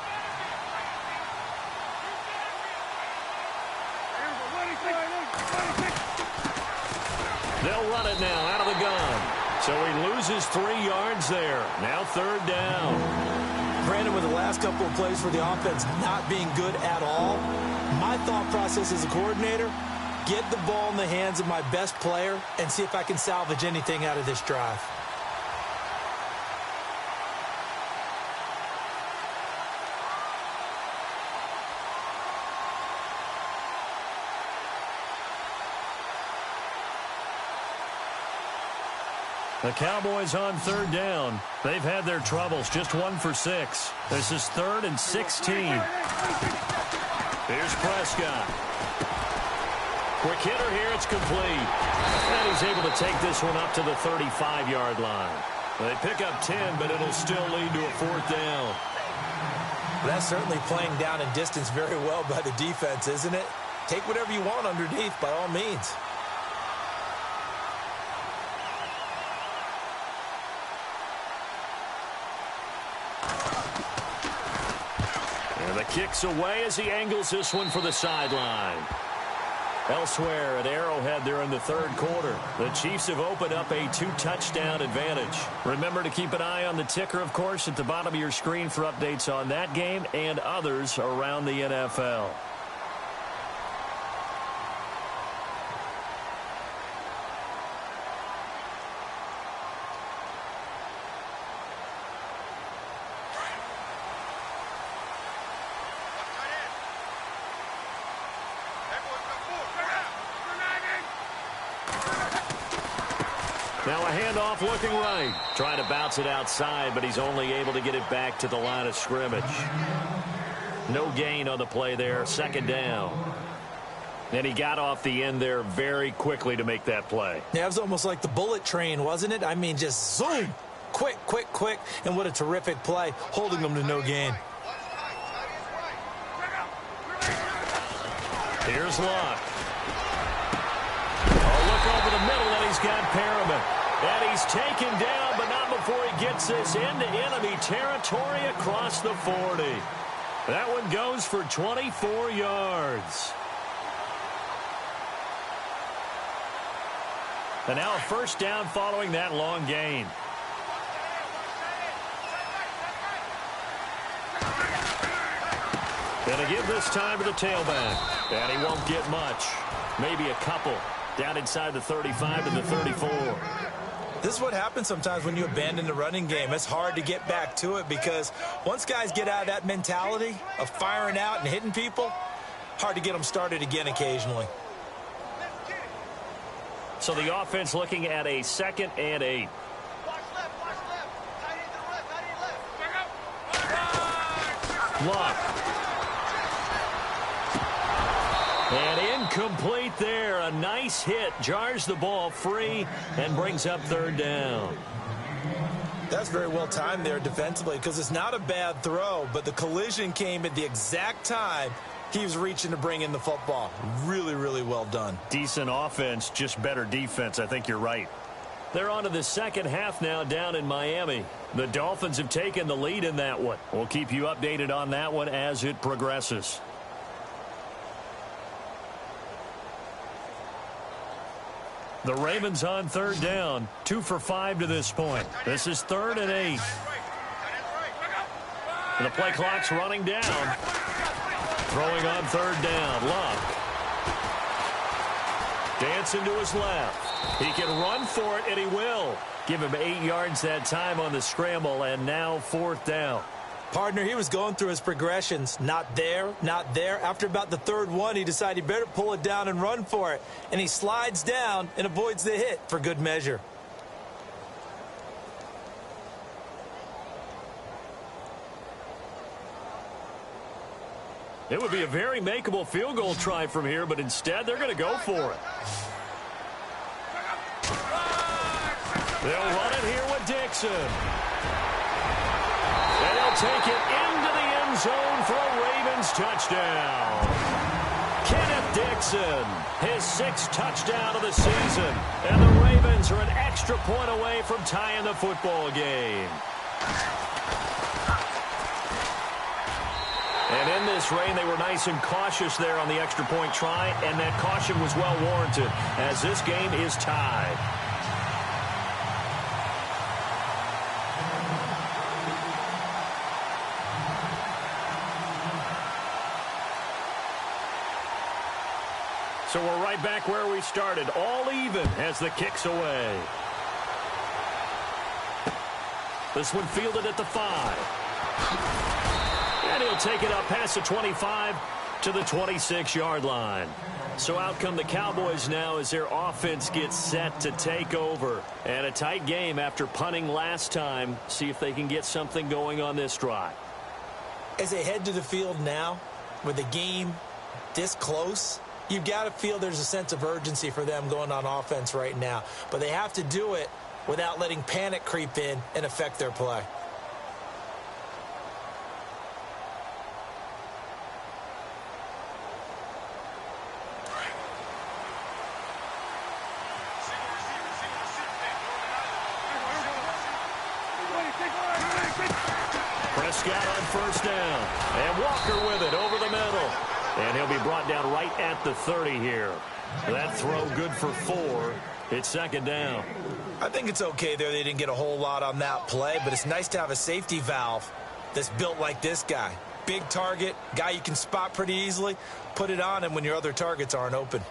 run it now out of the gun. So he loses 3 yards there. Now 3rd down. Brandon, with the last couple of plays for the offense not being good at all, my thought process as a coordinator, get the ball in the hands of my best player and see if I can salvage anything out of this drive. The Cowboys on 3rd down. They've had their troubles, just 1 for 6. This is 3rd and 16. Here's Prescott. Quick hitter here, it's complete. And he's able to take this one up to the 35-yard line. They pick up 10, but it'll still lead to a 4th down. That's certainly playing down in distance very well by the defense, isn't it? Take whatever you want underneath, by all means. And the kick's away as he angles this one for the sideline. Elsewhere at Arrowhead there in the 3rd quarter, the Chiefs have opened up a 2-touchdown advantage. Remember to keep an eye on the ticker, of course, at the bottom of your screen for updates on that game and others around the NFL. Now a handoff looking right. Trying to bounce it outside, but he's only able to get it back to the line of scrimmage. No gain on the play there. 2nd down. And he got off the end there very quickly to make that play. Yeah, it was almost like the bullet train, wasn't it? I mean, just zoom. Quick, quick, quick. And what a terrific play, holding them to no gain. Here's Luck. Oh, look over the middle, and he's got Perriman. And he's taken down, but not before he gets this into enemy territory across the 40. That one goes for 24 yards. And now a 1st down following that long gain. And a give this time to the tailback. And he won't get much. Maybe a couple. Down inside the 35 to the 34. This is what happens sometimes when you abandon the running game. It's hard to get back to it because once guys get out of that mentality of firing out and hitting people, hard to get them started again occasionally. So the offense looking at a 2nd and 8. Luck. And incomplete there. A nice hit. Jars the ball free and brings up 3rd down. That's very well timed there defensively because it's not a bad throw, but the collision came at the exact time he was reaching to bring in the football. Really, really well done. Decent offense, just better defense. I think you're right. They're on to the 2nd half now down in Miami. The Dolphins have taken the lead in that one. We'll keep you updated on that one as it progresses. The Ravens on 3rd down. 2 for 5 to this point. This is 3rd and 8. And the play clock's running down. Throwing on 3rd down. Luck. Dancing to his left. He can run for it, and he will. Give him 8 yards that time on the scramble, and now 4th down. Partner, he was going through his progressions. Not there, not there. After about the 3rd one, he decided he better pull it down and run for it. And he slides down and avoids the hit for good measure. It would be a very makeable field goal try from here, but instead they're going to go for it. They'll run it here with Dixon. And he'll take it into the end zone for a Ravens touchdown. Kenneth Dixon, his 6th touchdown of the season. And the Ravens are an extra point away from tying the football game. And in this rain, they were nice and cautious there on the extra point try, and that caution was well warranted as this game is tied. So we're right back where we started, all even as the kick's away. This one fielded at the 5. And he'll take it up past the 25 to the 26-yard line. So out come the Cowboys now as their offense gets set to take over. And a tight game after punting last time. See if they can get something going on this drive. As they head to the field now, with the game this close, you've got to feel there's a sense of urgency for them going on offense right now. But they have to do it without letting panic creep in and affect their play. Prescott on first down. And Walker with it over the middle. And he'll be brought down right at the 30 here. That throw good for 4. It's second down. I think it's okay there. They didn't get a whole lot on that play, but it's nice to have a safety valve that's built like this guy. Big target, guy you can spot pretty easily. Put it on him when your other targets aren't open.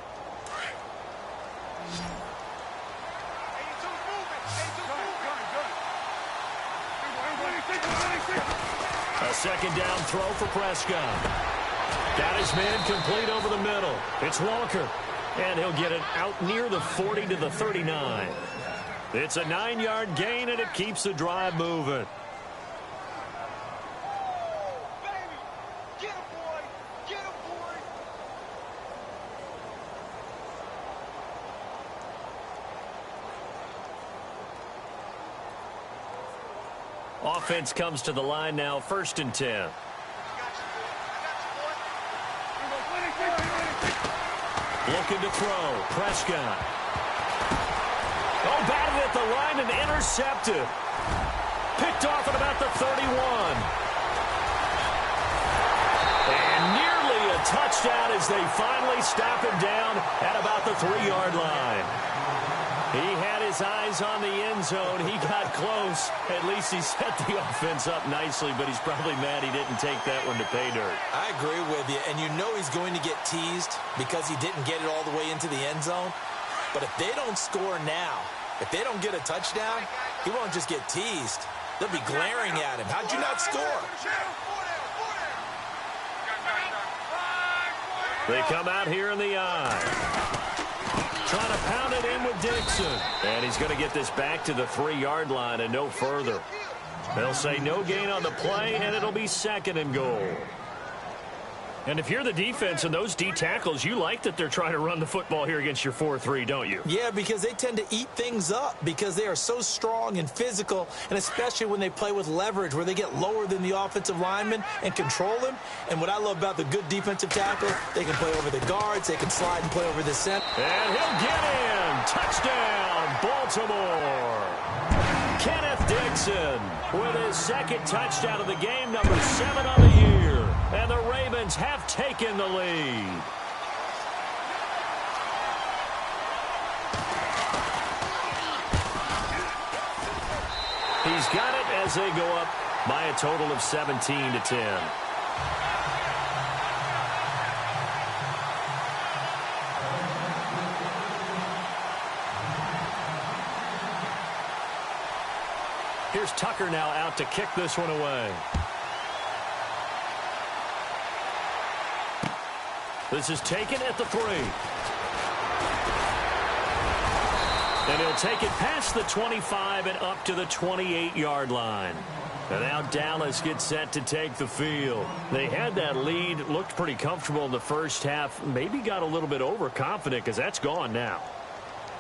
A second down throw for Prescott. Got his man complete over the middle. It's Walker. And he'll get it out near the 40 to the 39. It's a 9-yard gain, and it keeps the drive moving. Offense comes to the line now, 1st and 10. Looking to throw. Prescott. Oh, batted at the line and intercepted. Picked off at about the 31. And nearly a touchdown as they finally stop him down at about the 3-yard line. He had his eyes on the end zone. He got close. At least he set the offense up nicely, but he's probably mad he didn't take that one to pay dirt. I agree with you, and you know he's going to get teased because he didn't get it all the way into the end zone. But if they don't score now, if they don't get a touchdown, he won't just get teased. They'll be glaring at him. How'd you not score? They come out here in the eye. Trying to pound it in with Dixon. And he's going to get this back to the 3-yard line and no further. They'll say no gain on the play, and it'll be 2nd and goal. And if you're the defense and those D tackles, you like that they're trying to run the football here against your 4-3, don't you? Yeah, because they tend to eat things up because they are so strong and physical, and especially when they play with leverage where they get lower than the offensive lineman and control him. And what I love about the good defensive tackle, they can play over the guards, they can slide and play over the center. And he'll get in. Touchdown, Baltimore. Kenneth Dixon with his 2nd touchdown of the game, number 7 on the year. And the Ravens have taken the lead. He's got it as they go up by a total of 17 to 10. Here's Tucker now out to kick this one away. This is taken at the 3. And he'll take it past the 25 and up to the 28-yard line. And now Dallas gets set to take the field. They had that lead, looked pretty comfortable in the first half, maybe got a little bit overconfident because that's gone now.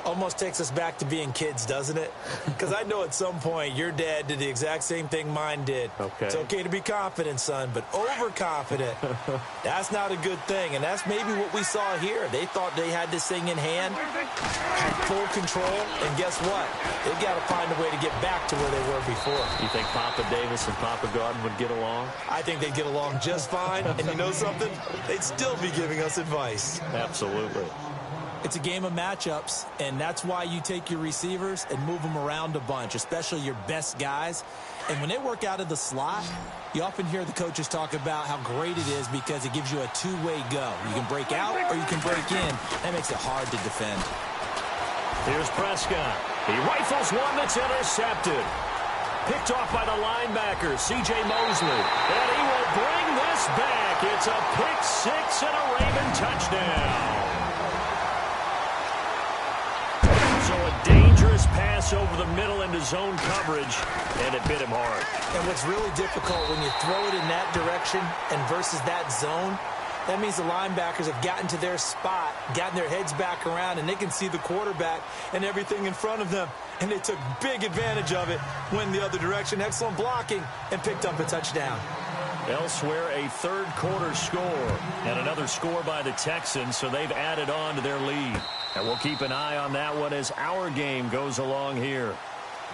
Almost takes us back to being kids, doesn't it? Because I know at some point your dad did the exact same thing mine did. Okay. It's okay to be confident, son, but overconfident, that's not a good thing. And that's maybe what we saw here. They thought they had this thing in hand, had full control, and guess what? They've got to find a way to get back to where they were before. You think Papa Davis and Papa Gordon would get along? I think they'd get along just fine. And you know something? They'd still be giving us advice. Absolutely. It's a game of matchups, and that's why you take your receivers and move them around a bunch, especially your best guys. And when they work out of the slot, you often hear the coaches talk about how great it is because it gives you a two-way go. You can break out or you can break in. That makes it hard to defend. Here's Prescott. He rifles one that's intercepted. Picked off by the linebacker, C.J. Mosley. And he will bring this back. It's a pick six and a Raven touchdown. So a dangerous pass over the middle into zone coverage, and it bit him hard. And what's really difficult when you throw it in that direction and versus that zone, that means the linebackers have gotten to their spot, gotten their heads back around, and they can see the quarterback and everything in front of them. And they took big advantage of it, went the other direction, excellent blocking, and picked up a touchdown. Elsewhere, a third-quarter score, and another score by the Texans, so they've added on to their lead. And we'll keep an eye on that one as our game goes along here.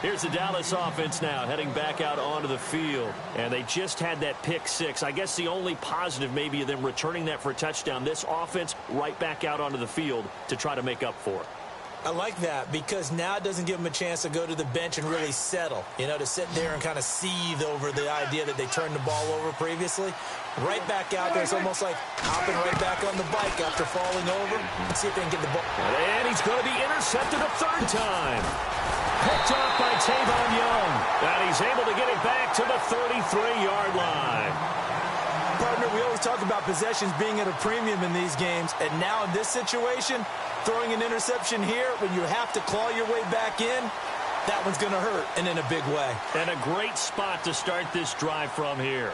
Here's the Dallas offense now, heading back out onto the field. And they just had that pick six. I guess the only positive maybe of them returning that for a touchdown. This offense right back out onto the field to try to make up for it. I like that because now it doesn't give them a chance to go to the bench and really settle, you know, to sit there and kind of seethe over the idea that they turned the ball over previously. Right back out there, it's almost like hopping right back on the bike after falling over. Let's see if they can get the ball. And he's going to be intercepted a third time. Picked off by Tavon Young. And he's able to get it back to the 33-yard line. Partner, we always talk about possessions being at a premium in these games, and now in this situation, throwing an interception here when you have to claw your way back in, that one's going to hurt, and in a big way. And a great spot to start this drive from here.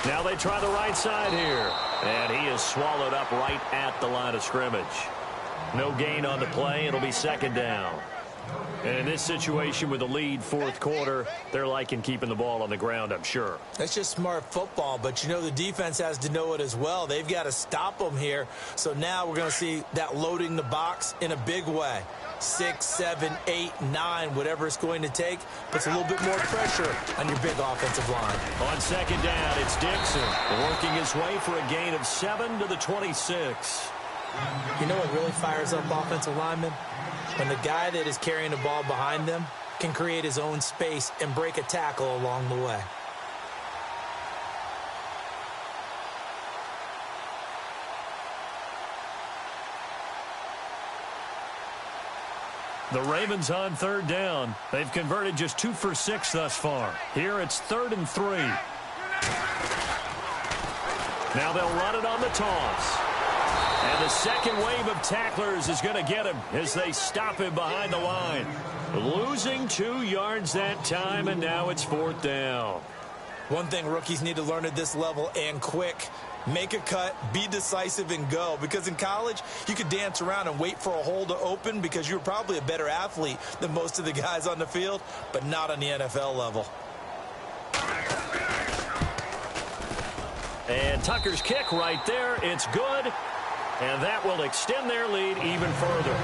Now they try the right side here, and he is swallowed up right at the line of scrimmage. No gain on the play. It'll be second down. And in this situation with the lead fourth quarter, they're liking keeping the ball on the ground, I'm sure. That's just smart football, but you know the defense has to know it as well. They've got to stop them here. So now we're going to see that loading the box in a big way. 6, 7, 8, 9, whatever it's going to take, puts a little bit more pressure on your big offensive line. On second down, it's Dixon working his way for a gain of 7 to the 26. You know what really fires up offensive linemen? When the guy that is carrying the ball behind them can create his own space and break a tackle along the way. The Ravens on third down. They've converted just 2 for 6 thus far. Here it's 3rd and 3. Now they'll run it on the toss. And the second wave of tacklers is going to get him as they stop him behind the line. Losing 2 yards that time, and now it's 4th down. One thing rookies need to learn at this level, and quick, make a cut, be decisive, and go. Because in college, you could dance around and wait for a hole to open because you're probably a better athlete than most of the guys on the field, but not on the NFL level. And Tucker's kick right there. It's good. And that will extend their lead even further.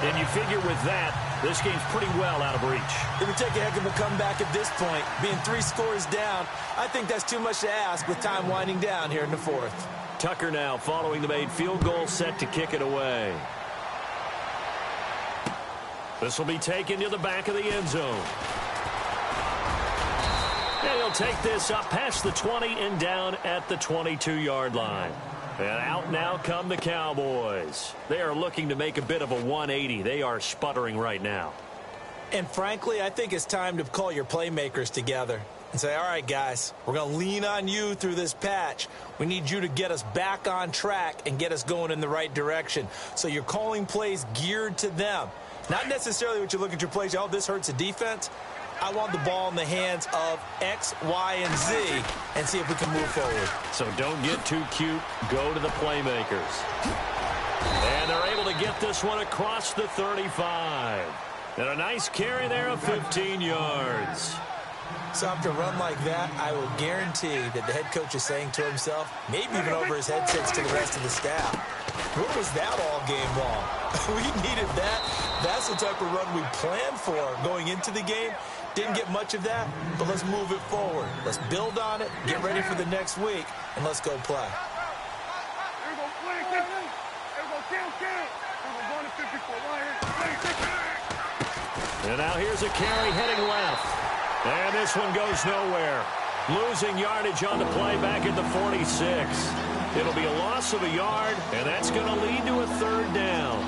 And you figure with that, this game's pretty well out of reach. It would take a heck of a comeback at this point. Being 3 scores down, I think that's too much to ask with time winding down here in the 4th. Tucker now following the made field goal, set to kick it away. This will be taken to the back of the end zone. And he'll take this up past the 20 and down at the 22-yard line. And out now come the Cowboys. They are looking to make a bit of a 180. They are sputtering right now. And frankly, I think it's time to call your playmakers together and say, all right, guys, we're going to lean on you through this patch. We need you to get us back on track and get us going in the right direction. So you're calling plays geared to them. Not necessarily what you look at your plays, oh, this hurts the defense. I want the ball in the hands of X, Y, and Z and see if we can move forward. So don't get too cute. Go to the playmakers. And they're able to get this one across the 35. And a nice carry there of 15 yards. So after a run like that, I will guarantee that the head coach is saying to himself, maybe even over his headsets to the rest of the staff, what was that all game long? We needed that. That's the type of run we planned for going into the game. Didn't get much of that, but let's move it forward. Let's build on it, get ready for the next week, and let's go play. Here we go, play, kick. Here we go, kill. Here we go, going to 54. And now here's a carry heading left. And this one goes nowhere. Losing yardage on the play back at the 46. It'll be a loss of a yard, and that's going to lead to a third down.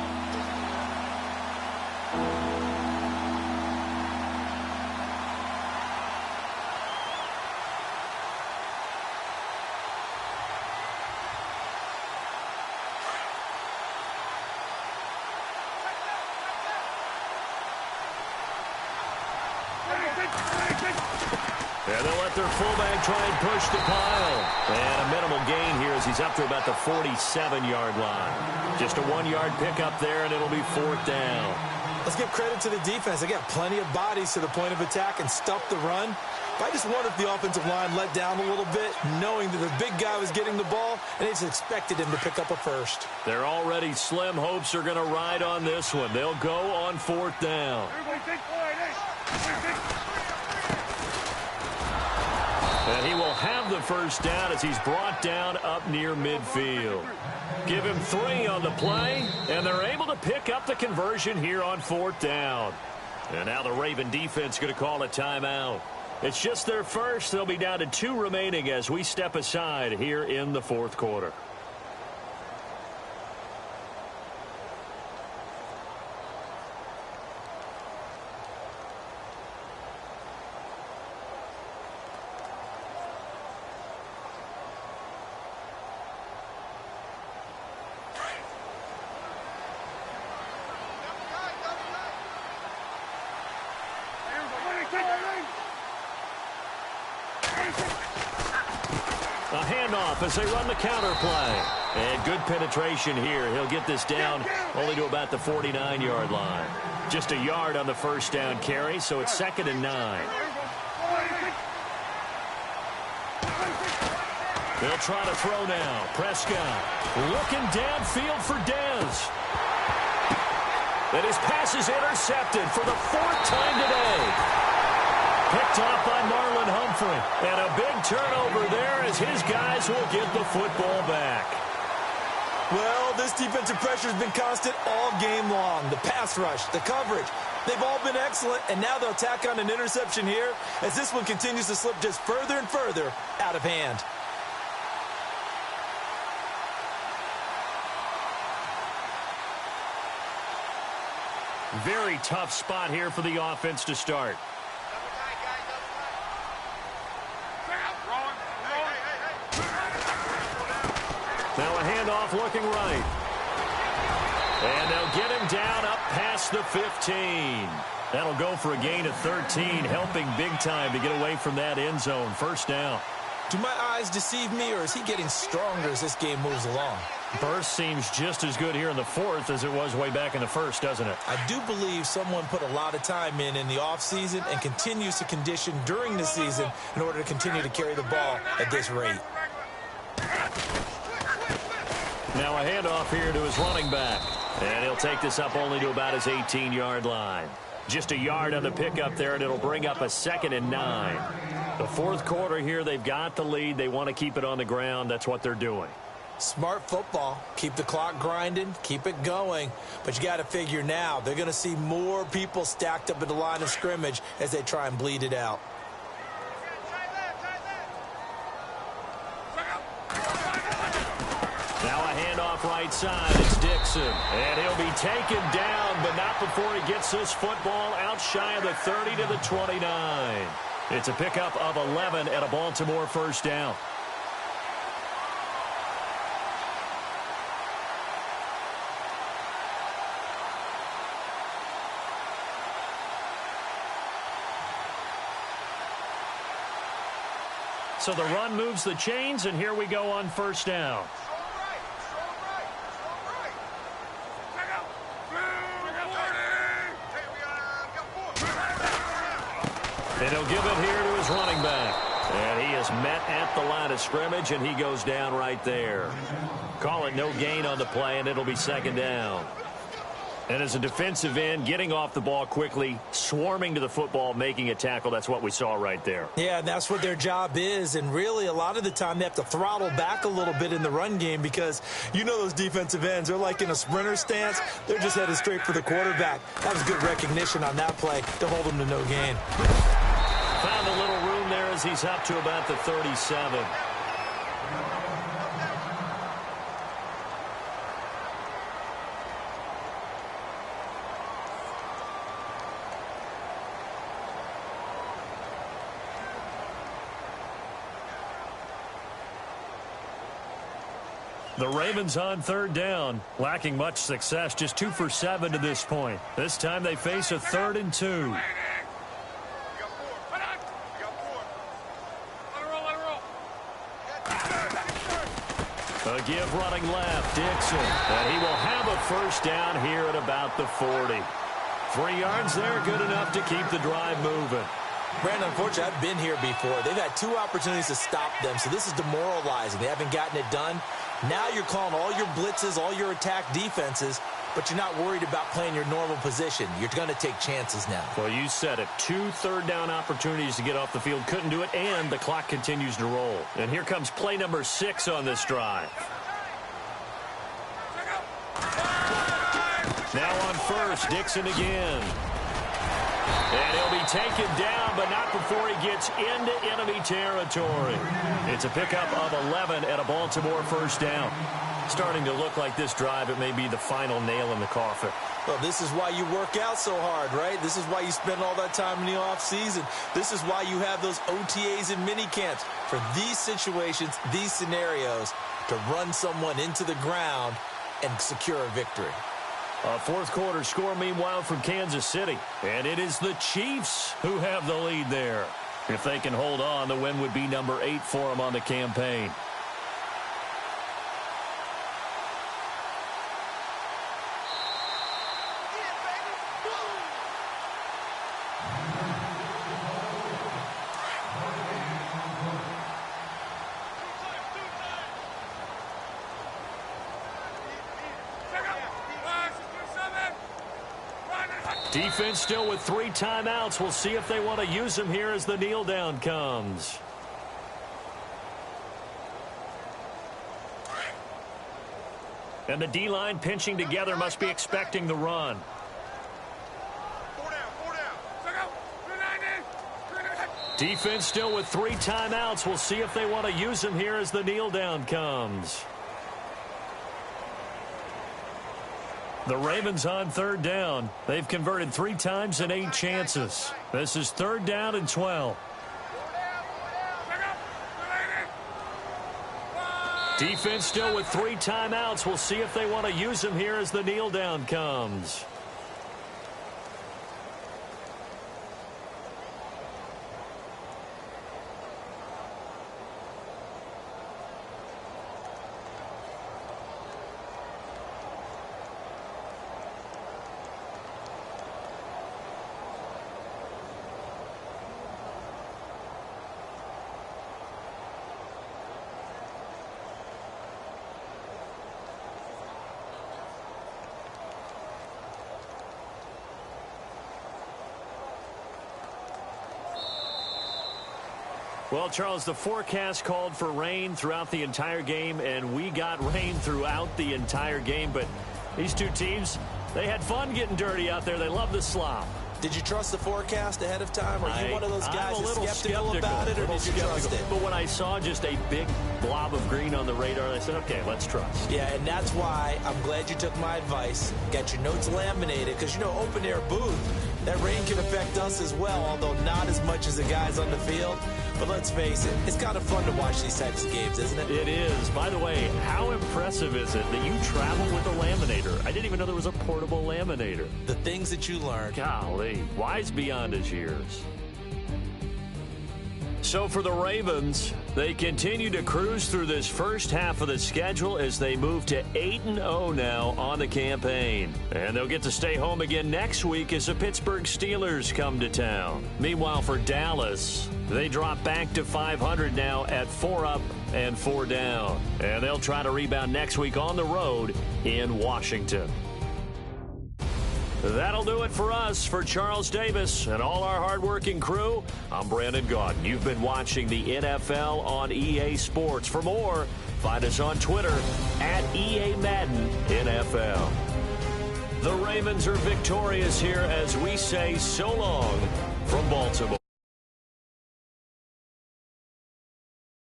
And they'll let their fullback try and push the pile. And a minimal gain here as he's up to about the 47-yard line. Just a 1-yard pickup there, and it'll be fourth down. Let's give credit to the defense. They got plenty of bodies to the point of attack and stuff the run. But I just wonder if the offensive line let down a little bit, knowing that the big guy was getting the ball, and they just expected him to pick up a first. Their already slim hopes are going to ride on this one. They'll go on fourth down. And he will have the first down as he's brought down up near midfield. Give him 3 on the play, and they're able to pick up the conversion here on fourth down. And now the Raven defense going to call a timeout. It's just their first. They'll be down to 2 remaining as we step aside here in the fourth quarter. A handoff as they run the counter play. And good penetration here. He'll get this down only to about the 49-yard line. Just a yard on the first down carry, so it's 2nd and 9. They'll try to throw now. Prescott looking downfield for Dez. And his pass is intercepted for the 4th time today. Picked off by Marlon Humphrey. And a big turnover there as his guys will get the football back. Well, this defensive pressure has been constant all game long. The pass rush, the coverage, they've all been excellent, and now they'll tack on an interception here as this one continues to slip just further and further out of hand. Very tough spot here for the offense to start. Now a handoff looking right. And they'll get him down up past the 15. That'll go for a gain of 13, helping big time to get away from that end zone. First down. Do my eyes deceive me, or is he getting stronger as this game moves along? Burst seems just as good here in the 4th as it was way back in the 1st, doesn't it? I do believe someone put a lot of time in the offseason and continues to condition during the season in order to continue to carry the ball at this rate. Now a handoff here to his running back. And he'll take this up only to about his 18-yard line. Just a yard on the pickup there, and it'll bring up a 2nd and 9. The 4th quarter here, they've got the lead. They want to keep it on the ground. That's what they're doing. Smart football. Keep the clock grinding. Keep it going. But you got to figure now, they're going to see more people stacked up at the line of scrimmage as they try and bleed it out. Now a handoff right side. It's Dixon. And he'll be taken down, but not before he gets this football out shy of the 30 to the 29. It's a pickup of 11 at a Baltimore first down. So the run moves the chains, and here we go on first down. And he'll give it here to his running back. And he is met at the line of scrimmage, and he goes down right there. Call it no gain on the play, and it'll be 2nd down. And as a defensive end, getting off the ball quickly, swarming to the football, making a tackle, that's what we saw right there. Yeah, and that's what their job is. And really, a lot of the time, they have to throttle back a little bit in the run game because you know those defensive ends, they're like in a sprinter stance. They're just headed straight for the quarterback. That was good recognition on that play to hold them to no gain. Found a little room there as he's up to about the 37. The Ravens on third down, lacking much success, just 2 for 7 to this point. This time they face a 3rd and 2. A give running left, Dixon, and he will have a first down here at about the 40. 3 yards there, good enough to keep the drive moving. Brandon, unfortunately, I've been here before. They've had 2 opportunities to stop them, so this is demoralizing. They haven't gotten it done. Now you're calling all your blitzes, all your attack defenses, but you're not worried about playing your normal position. You're going to take chances now. Well, you said it. 2 third-down opportunities to get off the field. Couldn't do it, and the clock continues to roll. And here comes play number 6 on this drive. Now on first, Dixon again. And he'll be taken down, but not before he gets into enemy territory. It's a pickup of 11 and a Baltimore first down. Starting to look like this drive, it may be the final nail in the coffin. Well, this is why you work out so hard, right? This is why you spend all that time in the offseason. This is why you have those OTAs and mini camps. For these situations, these scenarios, to run someone into the ground and secure a victory. A fourth quarter score, meanwhile, from Kansas City. And it is the Chiefs who have the lead there. If they can hold on, the win would be number 8 for them on the campaign. Defense still with 3 timeouts. We'll see if they want to use them here as the kneel down comes. And the D-line pinching together, must be expecting the run. Defense still with 3 timeouts. We'll see if they want to use them here as the kneel down comes. The Ravens on third down. They've converted 3 times in 8 chances. This is 3rd down and 12. Defense still with 3 timeouts. We'll see if they want to use them here as the kneel down comes. Well, Charles, the forecast called for rain throughout the entire game, and we got rain throughout the entire game. But these 2 teams, they had fun getting dirty out there. They love the slop. Did you trust the forecast ahead of time? Or are you one of those guys that's skeptical about it, or did you trust it? But when I saw just a big blob of green on the radar, I said, okay, let's trust. Yeah, and that's why I'm glad you took my advice. Got your notes laminated, because, you know, open-air booth, that rain can affect us as well, although not as much as the guys on the field. But let's face it, it's kind of fun to watch these types of games, isn't it? It is. By the way, how impressive is it that you travel with a laminator? I didn't even know there was a portable laminator. The things that you learn. Golly, wise beyond his years. So for the Ravens, they continue to cruise through this first half of the schedule as they move to 8-0 now on the campaign. And they'll get to stay home again next week as the Pittsburgh Steelers come to town. Meanwhile, for Dallas, they drop back to 500 now at 4 up and 4 down. And they'll try to rebound next week on the road in Washington. That'll do it for us. For Charles Davis and all our hardworking crew, I'm Brandon Gaudin. You've been watching the NFL on EA Sports. For more, find us on Twitter at EA Madden NFL. The Ravens are victorious here as we say so long from Baltimore.